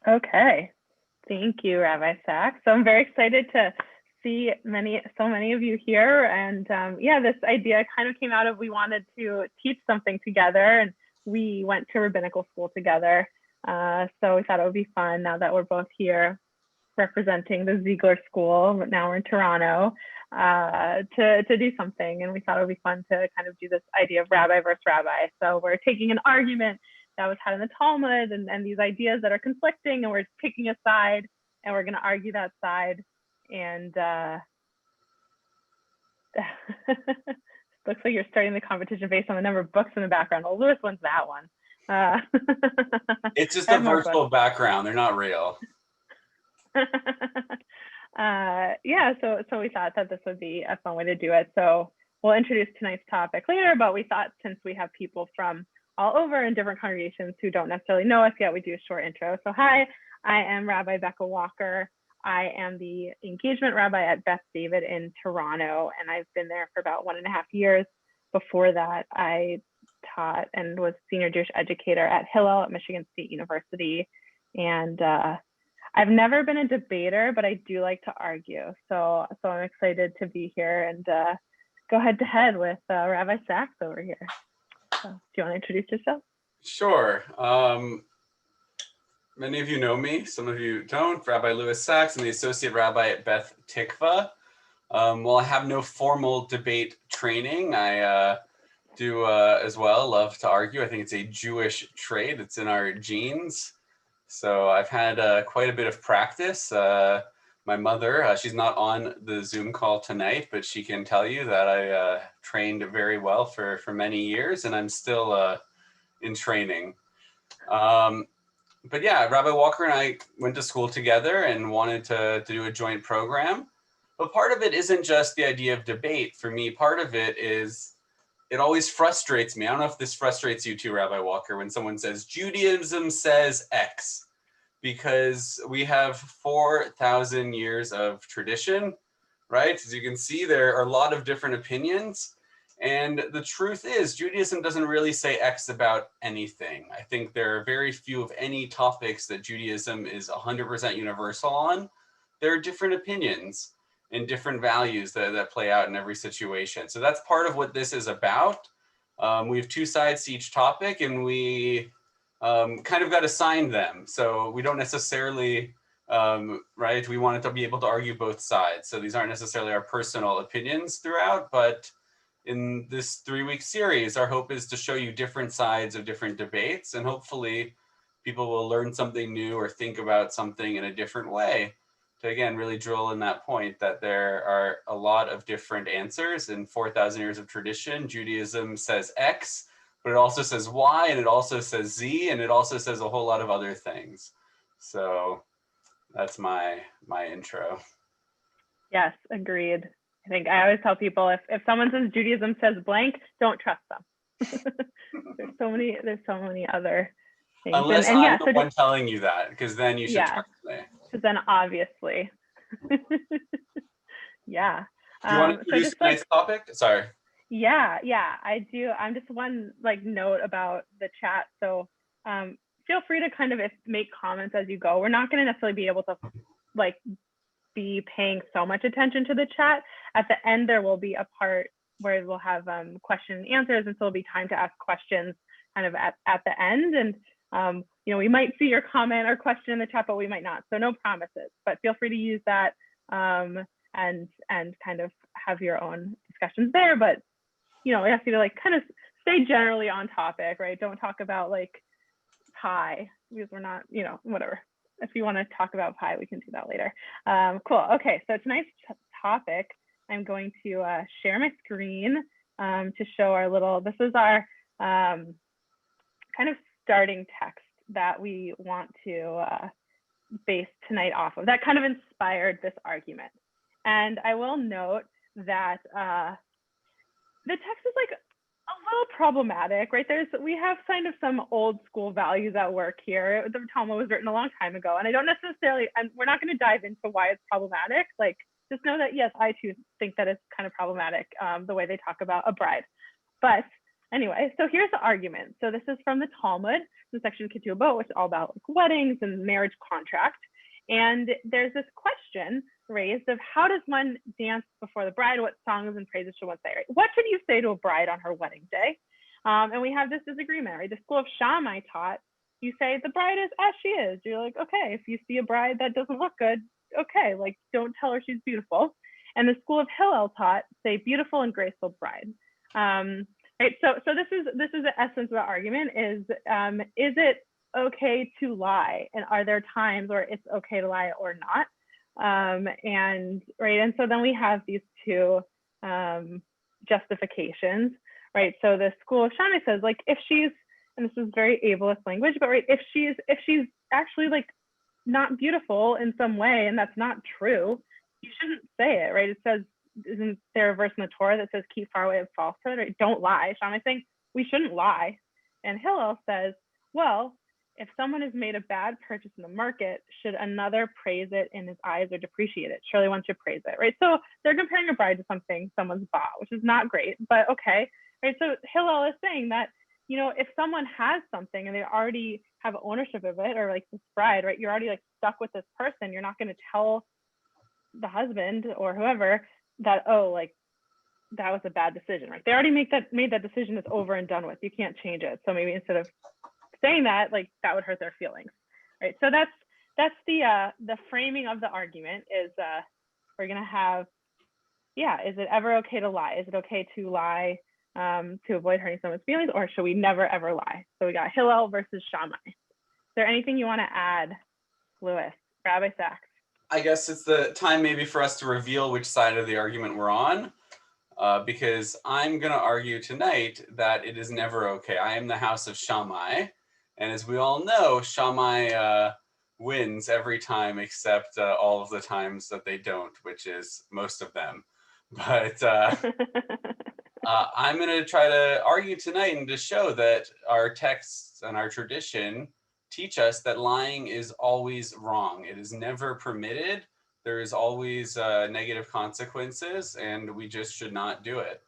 Okay. Thank you, Rabbi Sachs. So I'm very excited to see so many of you here. And yeah, this idea kind of came out of we wanted to teach something together, and we went to rabbinical school together. So we thought it would be fun now that we're both here representing the Ziegler School. But now we're in Toronto to do something, and we thought it would be fun to kind of do this idea of rabbi versus rabbi. So we're taking an argument that was had in the Talmud and these ideas that are conflicting, and we're picking a side, and we're going to argue that side. And looks like you're starting the competition based on the number of books in the background. Well, Lewis wins that one. It's just a virtual background. They're not real. Yeah, so we thought that this would be a fun way to do it. So we'll introduce tonight's topic later, but we thought since we have people from all over in different congregations who don't necessarily know us yet, we do a short intro. So hi, I am Rabbi Becca Walker. I am the engagement rabbi at Beth David in Toronto, and I've been there for about 1.5 years. Before that, I taught and was senior Jewish educator at Hillel at Michigan State University. And I've never been a debater, but I do like to argue. So I'm excited to be here and go head to head with Rabbi Sachs over here. So, do you want to introduce yourself? Sure. Many of you know me, some of you don't. Rabbi Louis Sachs, I'm the associate rabbi at Beth Tikva. While I have no formal debate training, I do as well love to argue. I think it's a Jewish trait. It's in our genes. So I've had quite a bit of practice. My mother, she's not on the Zoom call tonight, but she can tell you that I trained very well for many years, and I'm still in training. But yeah, Rabbi Walker and I went to school together and wanted to do a joint program. But part of it isn't just the idea of debate. For me, part of it is, it always frustrates me. I don't know if this frustrates you too, Rabbi Walker, when someone says, Judaism says X, because we have 4,000 years of tradition, right? As you can see, there are a lot of different opinions. And the truth is, Judaism doesn't really say X about anything. I think there are very few of any topics that Judaism is 100% universal on. There are different opinions and different values that play out in every situation. So that's part of what this is about. We have two sides to each topic, and we kind of got assigned them. So we don't necessarily, right? We wanted to be able to argue both sides. So these aren't necessarily our personal opinions throughout, but in this 3-week series, our hope is to show you different sides of different debates, and hopefully people will learn something new or think about something in a different way to, again, really drill in that point that there are a lot of different answers. In 4,000 years of tradition, Judaism says X, but it also says Y, and it also says Z, and it also says a whole lot of other things. So that's my intro. Yes, agreed. I think I always tell people if someone says Judaism says blank, don't trust them. there's so many other things. Unless I'm the one telling you that, because then you should trust me. Because then obviously. Yeah. Do you want to introduce tonight's topic? Sorry. Yeah, I do. I'm just one note about the chat. So feel free to kind of make comments as you go. We're not going to necessarily be able to be paying so much attention to the chat. At the end, there will be a part where we'll have question and answers, and so there'll be time to ask questions kind of at the end. And we might see your comment or question in the chat, but we might not. So no promises, but feel free to use that and kind of have your own discussions there. But we have to kind of stay generally on topic, right? Don't talk about pie, because we're not, whatever. If you want to talk about pie, we can do that later. Cool. Okay, so tonight's topic, I'm going to share my screen to show our this is our kind of starting text that we want to base tonight off of. That kind of inspired this argument. And I will note that the text is a little problematic, right? We have kind of some old school values at work here. The Talmud was written a long time ago, and I don't necessarily, and we're not going to dive into why it's problematic. Just know that, yes, I too think that it's kind of problematic, the way they talk about a bride. But Anyway, so here's the argument. So this is from the Talmud, the section Ketubot, which is all about like weddings and marriage contract. And there's this question raised of how does one dance before the bride? What songs and praises should one say? Right? What should you say to a bride on her wedding day? And we have this disagreement, right? The school of Shammai taught you say the bride is as she is. You're like, okay, if you see a bride that doesn't look good, okay, like don't tell her she's beautiful. And the school of Hillel taught say beautiful and graceful bride. Right. So this is the essence of the argument is it okay to lie, and are there times where it's okay to lie or not? And so then we have these two justifications, right? So the school of Shammai says like if she's, and this is very ableist language, but right, if she's actually like not beautiful in some way, and that's not true, you shouldn't say it, right? It says, isn't there a verse in the Torah that says keep far away of falsehood, right? Don't lie. Shammai saying we shouldn't lie. And Hillel says, well, if someone has made a bad purchase in the market, should another praise it in his eyes or depreciate it? Surely one should praise it, right? So they're comparing a bride to something someone's bought, which is not great, but okay, right? So Hillel is saying that, you know, if someone has something and they already have ownership of it, or like this bride, right? You're already like stuck with this person. You're not going to tell the husband or whoever that, oh, like that was a bad decision, right? They already made that decision. It's over and done with. You can't change it. So maybe instead of saying that, like that would hurt their feelings, right? So that's the framing of the argument is we're gonna have, is it ever okay to lie? Is it okay to lie to avoid hurting someone's feelings, or should we never ever lie? So we got Hillel versus Shammai. Is there anything you want to add, Lewis? Rabbi Sachs? I guess it's the time maybe for us to reveal which side of the argument we're on, because I'm going to argue tonight that it is never okay. I am the house of Shammai, and as we all know, Shammai wins every time except all of the times that they don't, which is most of them. But I'm going to try to argue tonight and to show that our texts and our tradition teach us that lying is always wrong. It is never permitted. There is always negative consequences, and we just should not do it.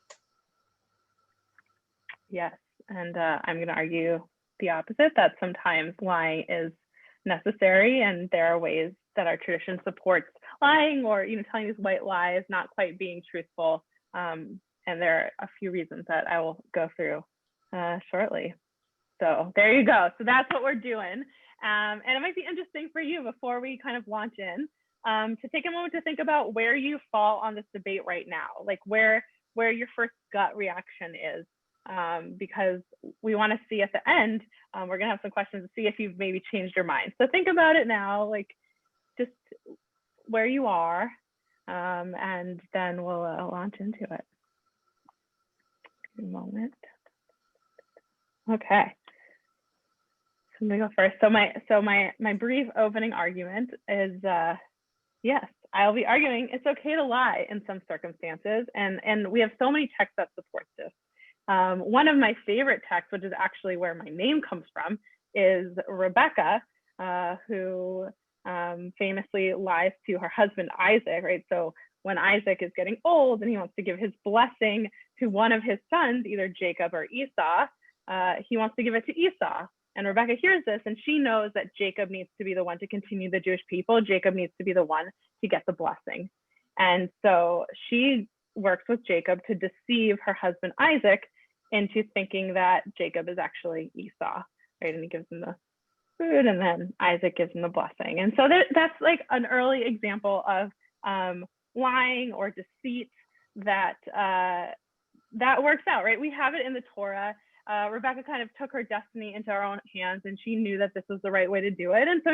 Yes, and I'm going to argue the opposite, that sometimes lying is necessary, and there are ways that our tradition supports lying, or telling these white lies, not quite being truthful. And there are a few reasons that I will go through shortly. So there you go. So that's what we're doing. And it might be interesting for you before we kind of launch in to take a moment to think about where you fall on this debate right now, like where your first gut reaction is, because we want to see at the end, we're going to have some questions to see if you've maybe changed your mind. So think about it now, like just where you are, and then we'll launch into it. Give me a moment. Okay. So I'm gonna go first. So my brief opening argument is yes, I'll be arguing it's okay to lie in some circumstances, and we have so many texts that support this. One of my favorite texts, which is actually where my name comes from, is Rebecca, who famously lies to her husband Isaac, right? So when Isaac is getting old and he wants to give his blessing to one of his sons, either Jacob or Esau, he wants to give it to Esau. And Rebecca hears this, and she knows that Jacob needs to be the one to continue the Jewish people. Jacob needs to be the one to get the blessing. And so she works with Jacob to deceive her husband Isaac into thinking that Jacob is actually Esau, right? And he gives him the food, and then Isaac gives him the blessing. And so that's like an early example of lying or deceit that works out, right? We have it in the Torah. Rebecca kind of took her destiny into her own hands, and she knew that this was the right way to do it. And so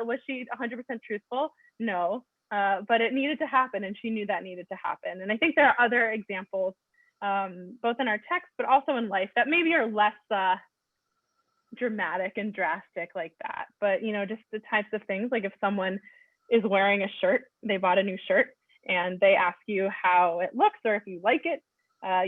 was she 100% truthful? No, but it needed to happen, and she knew that needed to happen. And I think there are other examples, both in our text, but also in life, that maybe are less dramatic and drastic like that. But, just the types of things, like if someone is wearing a shirt, they bought a new shirt, and they ask you how it looks or if you like it,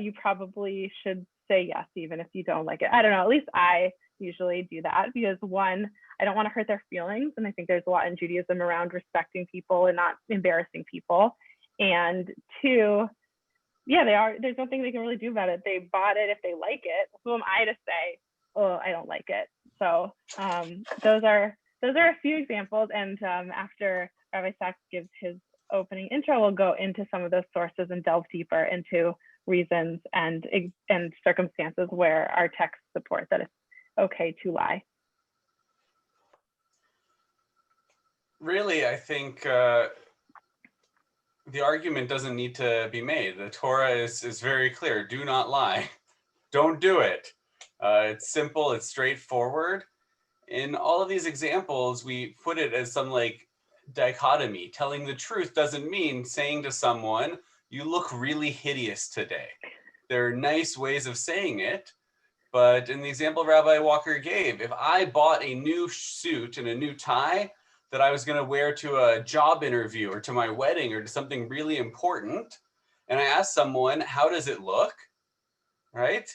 you probably should say yes, even if you don't like it. I don't know, at least I usually do that because one, I don't want to hurt their feelings. And I think there's a lot in Judaism around respecting people and not embarrassing people. And two, yeah, they are. There's nothing they can really do about it. They bought it. If they like it, who am I to say, oh, I don't like it? So those are a few examples. And after Rabbi Sachs gives his opening intro, we'll go into some of those sources and delve deeper into reasons and circumstances where our texts support that it's okay to lie. Really, I think the argument doesn't need to be made. The Torah is very clear. Do not lie. Don't do it. It's simple. It's straightforward. In all of these examples, we put it as some like dichotomy. Telling the truth doesn't mean saying to someone, you look really hideous today. There are nice ways of saying it. But in the example Rabbi Walker gave, if I bought a new suit and a new tie that I was going to wear to a job interview or to my wedding or to something really important, and I asked someone, how does it look? Right?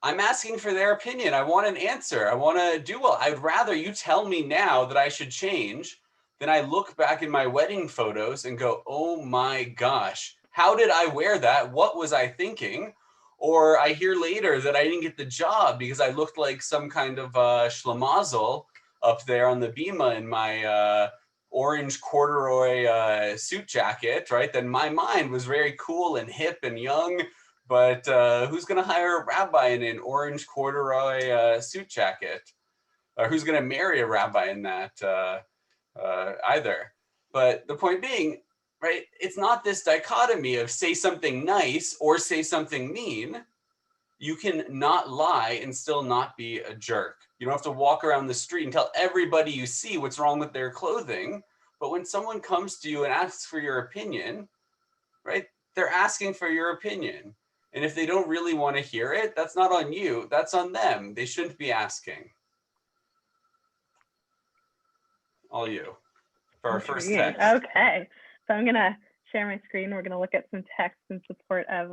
I'm asking for their opinion. I want an answer. I want to do well. I'd rather you tell me now that I should change than I look back in my wedding photos and go, oh my gosh, how did I wear that? What was I thinking? Or I hear later that I didn't get the job because I looked like some kind of schlemazel up there on the bima in my orange corduroy suit jacket, right? Then my mind was very cool and hip and young, but who's going to hire a rabbi in an orange corduroy suit jacket? Or who's going to marry a rabbi in that either? But the point being, right, it's not this dichotomy of say something nice or say something mean. You can not lie and still not be a jerk. You don't have to walk around the street and tell everybody you see what's wrong with their clothing. But when someone comes to you and asks for your opinion, right, they're asking for your opinion. And if they don't really want to hear it, that's not on you. That's on them. They shouldn't be asking. All you. For our first text. Okay. So I'm going to share my screen. We're going to look at some text in support of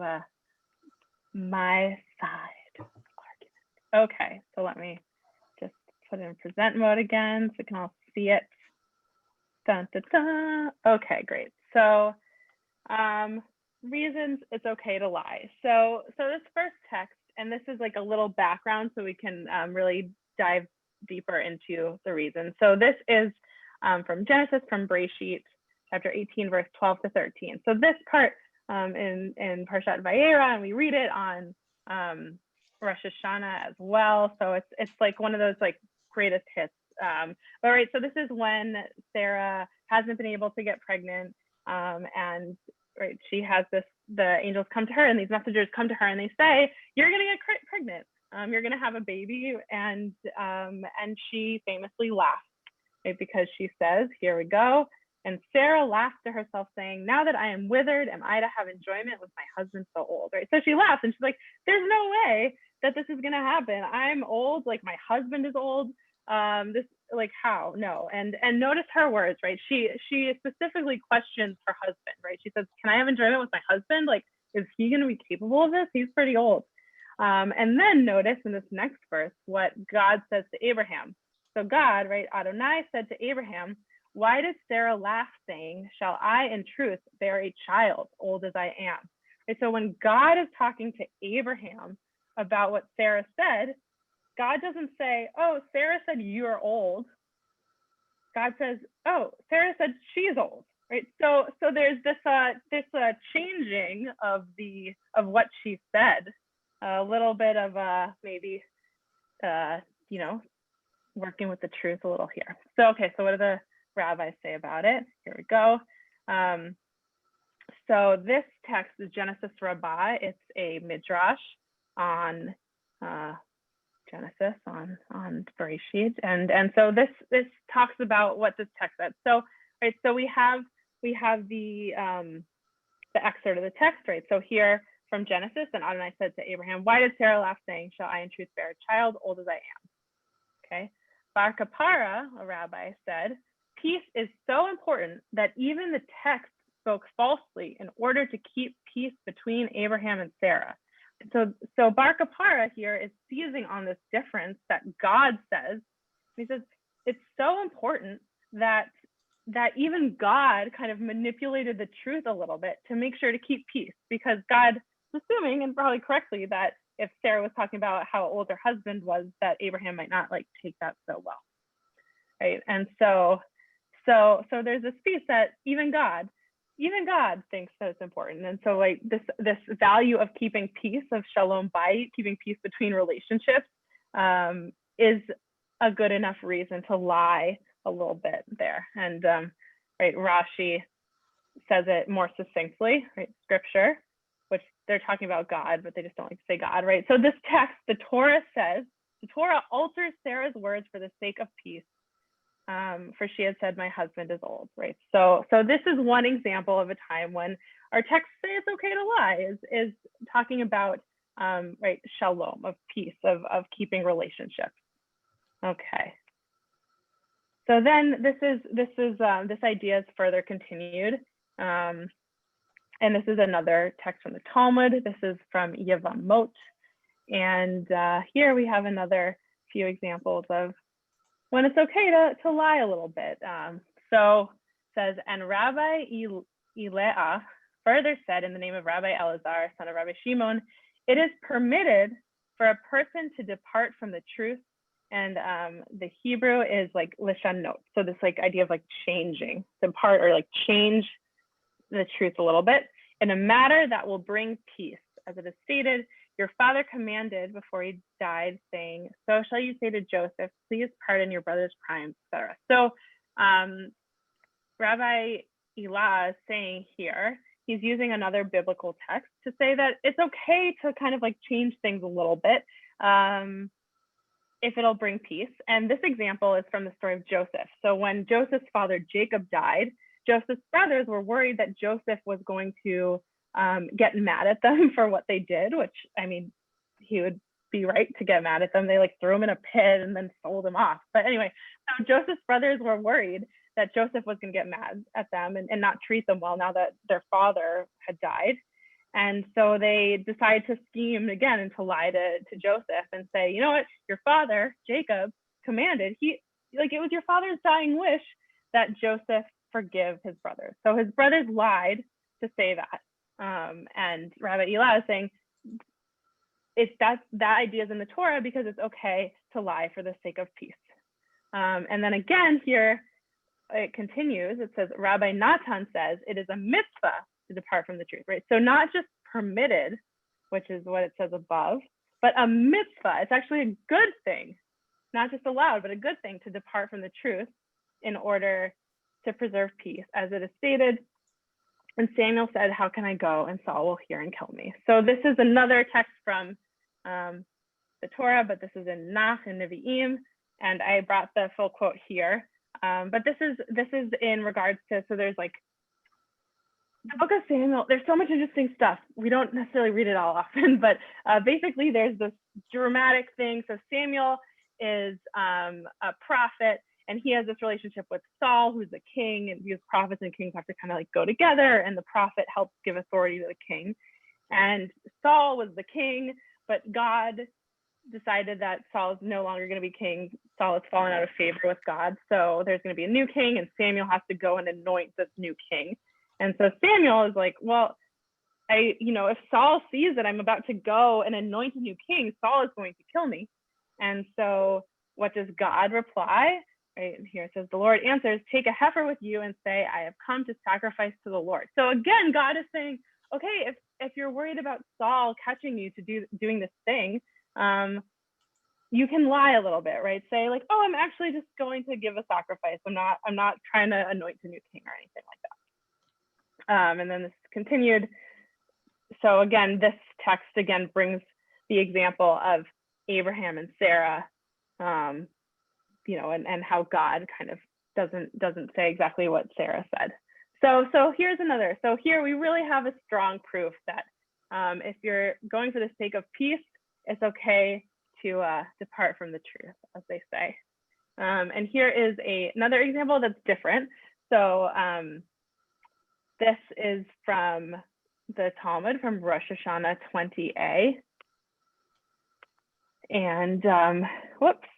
my side argument. Okay. So let me just put it in present mode again so we can all see it. Dun, dun, dun. Okay, great. So reasons it's okay to lie. So this first text, and this is like a little background so we can really dive deeper into the reasons. So this is from Genesis, from Bereshit, chapter 18, verse 12 to 13. So this part in Parshat Vayera, and we read it on Rosh Hashanah as well. So it's like one of those like greatest hits. But right, so this is when Sarah hasn't been able to get pregnant, and right, she has the angels come to her, and these messengers come to her, and they say, "You're gonna get pregnant. You're gonna have a baby," and she famously laughs, right, because she says, "Here we go." And Sarah laughs to herself, saying, "Now that I am withered, am I to have enjoyment with my husband so old?" Right? So she laughs, and she's like, "There's no way that this is gonna happen. I'm old. Like my husband is old. This, like, how? No." And notice her words, right? She specifically questions her husband, right? She says, "Can I have enjoyment with my husband? Like, is he going to be capable of this? He's pretty old." And then notice in this next verse what God says to Abraham. So God, right, Adonai said to Abraham, "Why did Sarah laugh, saying, 'Shall I in truth bear a child, old as I am?'" Right, so when God is talking to Abraham about what Sarah said, God doesn't say, "Oh, Sarah said you're old." God says, "Oh, Sarah said she's old." Right? So there's this changing of what she said, a little bit of maybe working with the truth a little here. So okay, so what do the rabbis say about it? Here we go. So this text is Genesis Rabbi. It's a midrash on Genesis, on Bereshit, and so this talks about what this text says. So right, so we have the excerpt of the text, right? So here from Genesis, and Adonai said to Abraham, "Why did Sarah laugh, saying, 'Shall I in truth bear a child, old as I am?'" Okay. Bar Kapara, a rabbi, said, "Peace is so important that even the text spoke falsely in order to keep peace between Abraham and Sarah." So Bar Kapara here is seizing on this difference that God says. He says it's so important that that even God kind of manipulated the truth a little bit to make sure to keep peace, because God was assuming, and probably correctly, that if Sarah was talking about how old her husband was, that Abraham might not like take that so well, right? And so there's this piece that even God thinks that it's important. And so like this value of keeping peace, of shalom bayit, keeping peace between relationships, is a good enough reason to lie a little bit there. And right, Rashi says it more succinctly, right? Scripture, which they're talking about God, but they just don't like to say God, right? So this text, the Torah says, the Torah alters Sarah's words for the sake of peace, for she had said, my husband is old, right? So this is one example of a time when our texts say it's okay to lie, is talking about right, shalom, of peace, of keeping relationships. Okay. So then this idea is further continued, and this is another text from the Talmud. This is from Yevamot, and here we have another few examples of when it's okay to lie a little bit. So it says, and Rabbi Eleah further said, in the name of Rabbi Elazar, son of Rabbi Shimon, it is permitted for a person to depart from the truth. And the Hebrew is like lishanot. So this like idea of like changing, depart, or like change the truth a little bit in a matter that will bring peace. As it is stated, your father commanded before he died, saying, so shall you say to Joseph, please pardon your brother's crimes, etc. So Rabbi Elah is saying here, he's using another biblical text to say that it's okay to kind of like change things a little bit, if it'll bring peace. And this example is from the story of Joseph. So when Joseph's father Jacob died, Joseph's brothers were worried that Joseph was going to get mad at them for what they did, which, I mean, he would be right to get mad at them. They like threw him in a pit and then sold him off. But anyway, so Joseph's brothers were worried that Joseph was going to get mad at them and not treat them well now that their father had died. And so they decided to scheme again and to lie to Joseph and say, you know what, your father, Jacob, commanded, it was your father's dying wish that Joseph forgive his brothers. So his brothers lied to say that. And Rabbi Elah is saying, that idea is in the Torah because it's okay to lie for the sake of peace. And then again here, it continues, it says, Rabbi Natan says, it is a mitzvah to depart from the truth, right? So not just permitted, which is what it says above, but a mitzvah. It's actually a good thing, not just allowed, but a good thing to depart from the truth in order to preserve peace, as it is stated. And Samuel said, how can I go? And Saul will hear and kill me. So this is another text from the Torah, but this is in Nach and Nevi'im, and I brought the full quote here. But this is in regards to, so there's like the book of Samuel, there's so much interesting stuff. We don't necessarily read it all often, but basically there's this dramatic thing. So Samuel is a prophet, and he has this relationship with Saul, who's the king, and because prophets and kings have to kind of like go together, and the prophet helps give authority to the king. And Saul was the king, but God decided that Saul is no longer going to be king. Saul has fallen out of favor with God. So there's going to be a new king, and Samuel has to go and anoint this new king. And so Samuel is like, well, if Saul sees that I'm about to go and anoint a new king, Saul is going to kill me. And so what does God reply? Right here it says, the Lord answers, take a heifer with you and say, I have come to sacrifice to the Lord. So again, God is saying, okay, if you're worried about Saul catching you to doing this thing, you can lie a little bit, right? Say like, oh, I'm actually just going to give a sacrifice. I'm not trying to anoint a new king or anything like that. And then this continued. So again, this text again brings the example of Abraham and Sarah, and how God kind of doesn't say exactly what Sarah said. So here's another. So here we really have a strong proof that if you're going for the sake of peace, it's okay to depart from the truth, as they say. And here is another example that's different. So this is from the Talmud, from Rosh Hashanah 20a. And whoops.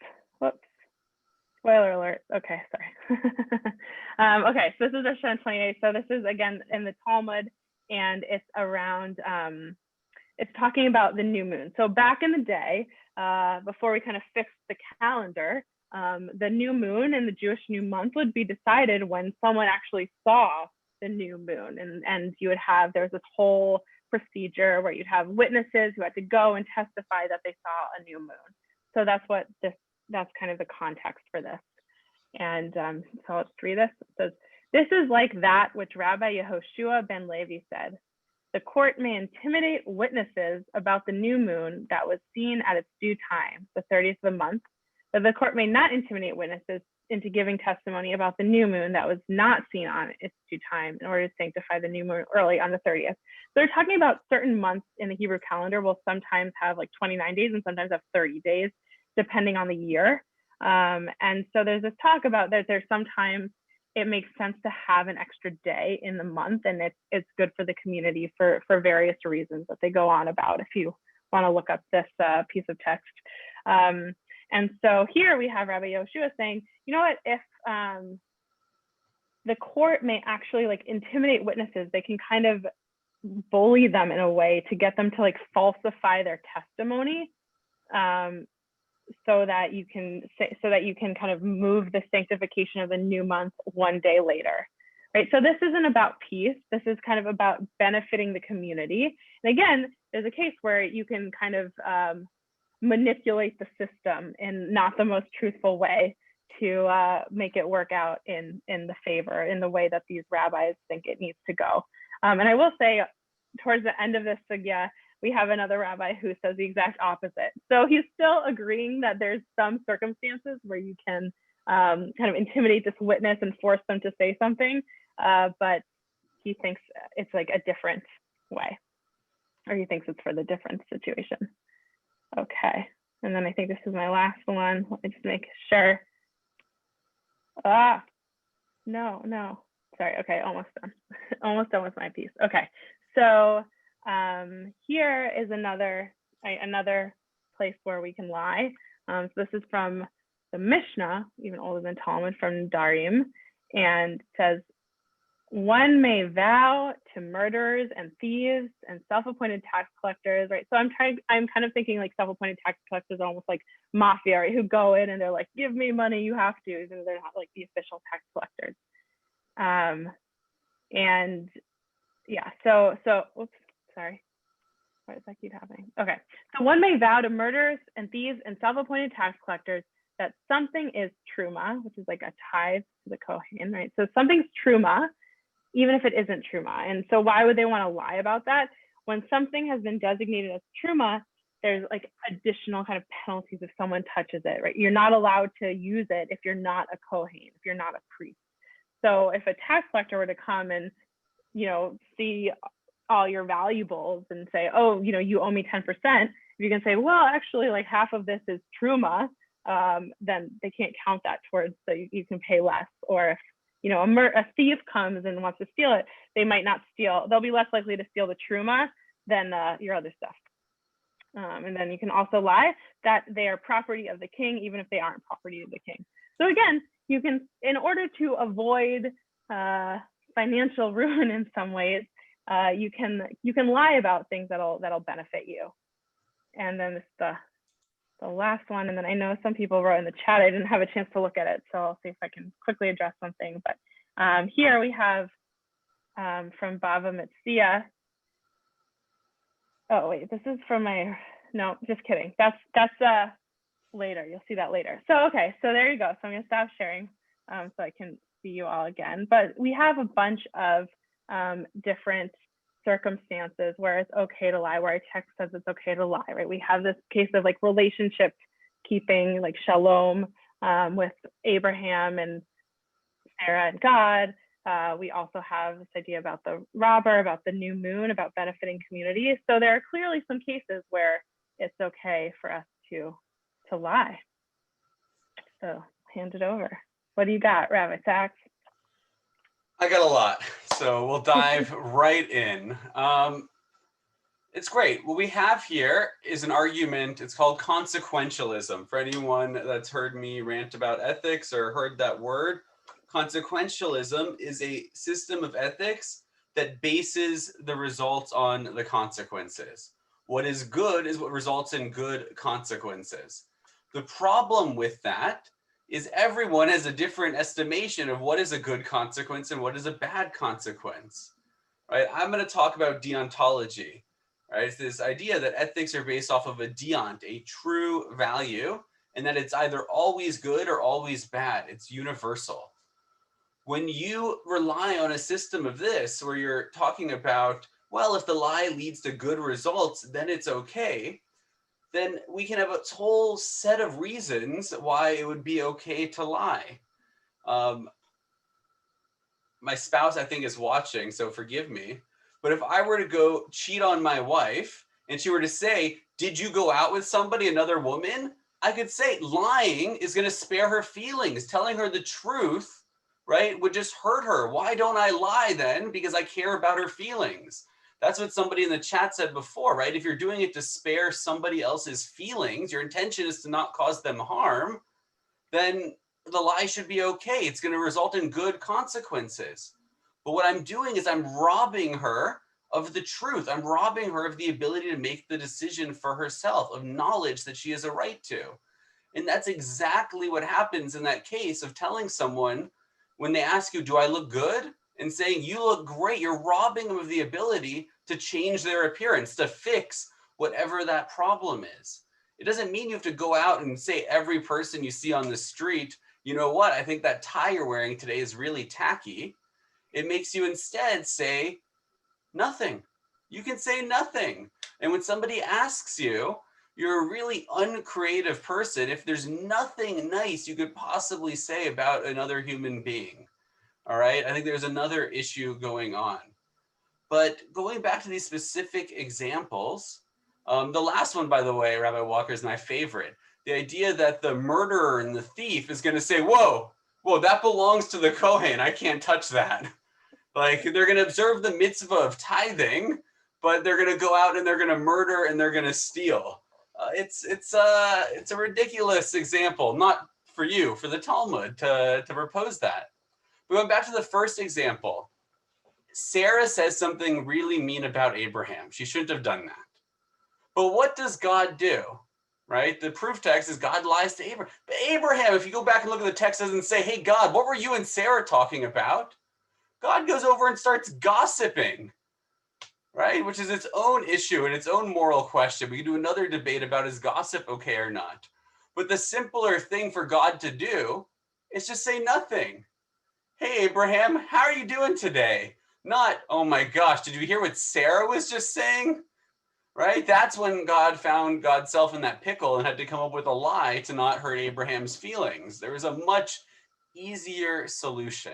Spoiler alert. Okay, sorry. Okay, so this is Rosh Hashanah 28. So this is again in the Talmud, and it's around, it's talking about the new moon. So back in the day, before we kind of fixed the calendar, the new moon and the Jewish new month would be decided when someone actually saw the new moon, and you would have, there's this whole procedure where you'd have witnesses who had to go and testify that they saw a new moon. So that's kind of the context for this. And so let's read this. It says, "This is like that which Rabbi Yehoshua ben Levi said. The court may intimidate witnesses about the new moon that was seen at its due time, the 30th of the month, but the court may not intimidate witnesses into giving testimony about the new moon that was not seen on its due time in order to sanctify the new moon early on the 30th. So they're talking about certain months in the Hebrew calendar will sometimes have like 29 days and sometimes have 30 days, depending on the year. And so there's this talk about that there's sometimes it makes sense to have an extra day in the month, and it's good for the community for various reasons that they go on about if you want to look up this piece of text. And so here we have Rabbi Yehoshua saying, you know what, if the court may actually like intimidate witnesses, they can kind of bully them in a way to get them to like falsify their testimony, so that you can kind of move the sanctification of the new month one day later, right? So this isn't about peace. This is kind of about benefiting the community. And again, there's a case where you can kind of manipulate the system in not the most truthful way to make it work out in the favor, in the way that these rabbis think it needs to go. And I will say, towards the end of this sugya, we have another rabbi who says the exact opposite. So he's still agreeing that there's some circumstances where you can kind of intimidate this witness and force them to say something, but he thinks it's like a different way, or he thinks it's for the different situation. Okay, and then I think this is my last one. Let me just make sure. No, sorry. Okay, almost done. Almost done with my piece. Okay, so here is another place where we can lie. So this is from the Mishnah, even older than Talmud, from Darim, and it says, one may vow to murderers and thieves and self-appointed tax collectors, right? So I'm kind of thinking like self-appointed tax collectors are almost like mafia, right? Who go in and they're like, give me money, you have to, even though they're not like the official tax collectors. And yeah, so oops, sorry. Why does that keep happening? Okay, so one may vow to murderers and thieves and self-appointed tax collectors that something is truma, which is like a tithe to the Kohen, right? So something's truma, even if it isn't truma. And so why would they want to lie about that? When something has been designated as truma, there's like additional kind of penalties if someone touches it, right? You're not allowed to use it if you're not a Kohen, if you're not a priest. So if a tax collector were to come and, you know, see all your valuables and say, oh, you know, you owe me 10%, you can say, well, actually like half of this is truma, then they can't count that towards, so you can pay less. Or if, you know, a thief comes and wants to steal it, they might not steal, they'll be less likely to steal the truma than your other stuff. And then you can also lie that they are property of the king, even if they aren't property of the king. So again, you can, in order to avoid financial ruin in some ways, you can lie about things that'll benefit you. And then it's the last one, and then I know some people wrote in the chat, I didn't have a chance to look at it, so I'll see if I can quickly address something. But here we have from Bava Metzia. Oh wait, this is from my, no, just kidding. That's later, you'll see that later. So okay, so there you go. So I'm gonna stop sharing so I can see you all again. But we have a bunch of different circumstances where it's okay to lie, where our text says it's okay to lie, right? We have this case of like relationship keeping, like shalom with Abraham and Sarah and God. We also have this idea about the robber, about the new moon, about benefiting communities. So there are clearly some cases where it's okay for us to lie. So hand it over. What do you got, Rabbi Sachs? I got a lot, so we'll dive right in. It's great. What we have here is an argument. It's called consequentialism. For anyone that's heard me rant about ethics or heard that word, consequentialism is a system of ethics that bases the results on the consequences. What is good is what results in good consequences. The problem with that is everyone has a different estimation of what is a good consequence and what is a bad consequence. Right? I'm going to talk about deontology. Right? It's this idea that ethics are based off of a deont, a true value, and that it's either always good or always bad. It's universal. When you rely on a system of this, where you're talking about, well, if the lie leads to good results, then it's okay, then we can have a whole set of reasons why it would be okay to lie. My spouse, I think, is watching, so forgive me. But if I were to go cheat on my wife and she were to say, did you go out with somebody, another woman? I could say lying is going to spare her feelings. Telling her the truth, right, would just hurt her. Why don't I lie then? Because I care about her feelings. That's what somebody in the chat said before, right? If you're doing it to spare somebody else's feelings, your intention is to not cause them harm, then the lie should be okay. It's going to result in good consequences. But what I'm doing is I'm robbing her of the truth. I'm robbing her of the ability to make the decision for herself, of knowledge that she has a right to. And that's exactly what happens in that case of telling someone when they ask you, do I look good? And saying, you look great. You're robbing them of the ability to change their appearance, to fix whatever that problem is. It doesn't mean you have to go out and say every person you see on the street, you know what, I think that tie you're wearing today is really tacky. It makes you instead say nothing. You can say nothing. And when somebody asks you, you're a really uncreative person if there's nothing nice you could possibly say about another human being. All right, I think there's another issue going on. But going back to these specific examples, the last one, by the way, Rabbi Walker, is my favorite. The idea that the murderer and the thief is going to say, whoa, that belongs to the Kohen. I can't touch that. Like, they're going to observe the mitzvah of tithing, but they're going to go out and they're going to murder and they're going to steal. It's a ridiculous example, not for you, for the Talmud to propose that. But going back to the first example, Sarah says something really mean about Abraham. She shouldn't have done that. But what does God do? Right? The proof text is God lies to Abraham. But Abraham, if you go back and look at the text, doesn't say, hey, God, what were you and Sarah talking about? God goes over and starts gossiping, right? Which is its own issue and its own moral question. We can do another debate about is gossip okay or not. But the simpler thing for God to do is just say nothing. Hey, Abraham, how are you doing today? Not, oh my gosh, did you hear what Sarah was just saying? Right? That's when God found God's self in that pickle and had to come up with a lie to not hurt Abraham's feelings. There was a much easier solution.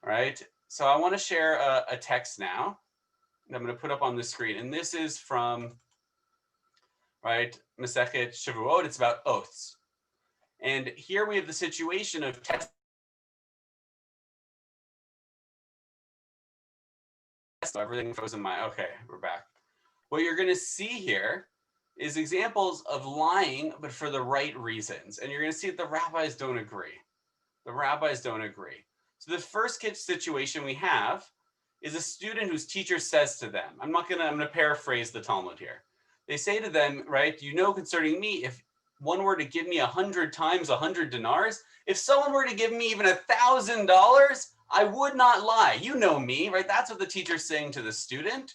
Right? So I want to share a text now that I'm going to put up on the screen. And this is from, right, Masechet Shavuot. It's about oaths. And here we have the situation of everything froze in my, okay, we're back. What you're going to see here is examples of lying, but for the right reasons. And you're going to see that the rabbis don't agree. The rabbis don't agree. So the first situation we have is a student whose teacher says to them, I'm going to paraphrase the Talmud here. They say to them, right, you know, concerning me, if one were to give me 100 times 100 dinars, if someone were to give me even $1,000, I would not lie. You know me, right? That's what the teacher's saying to the student.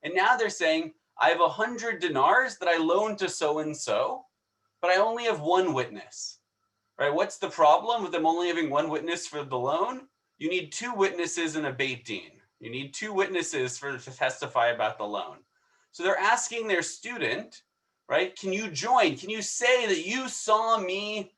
And now they're saying, I have 100 dinars that I loaned to so-and-so, but I only have one witness, right? What's the problem with them only having one witness for the loan? You need two witnesses and a Beit Din. You need two witnesses to testify about the loan. So they're asking their student, right? Can you join? Can you say that you saw me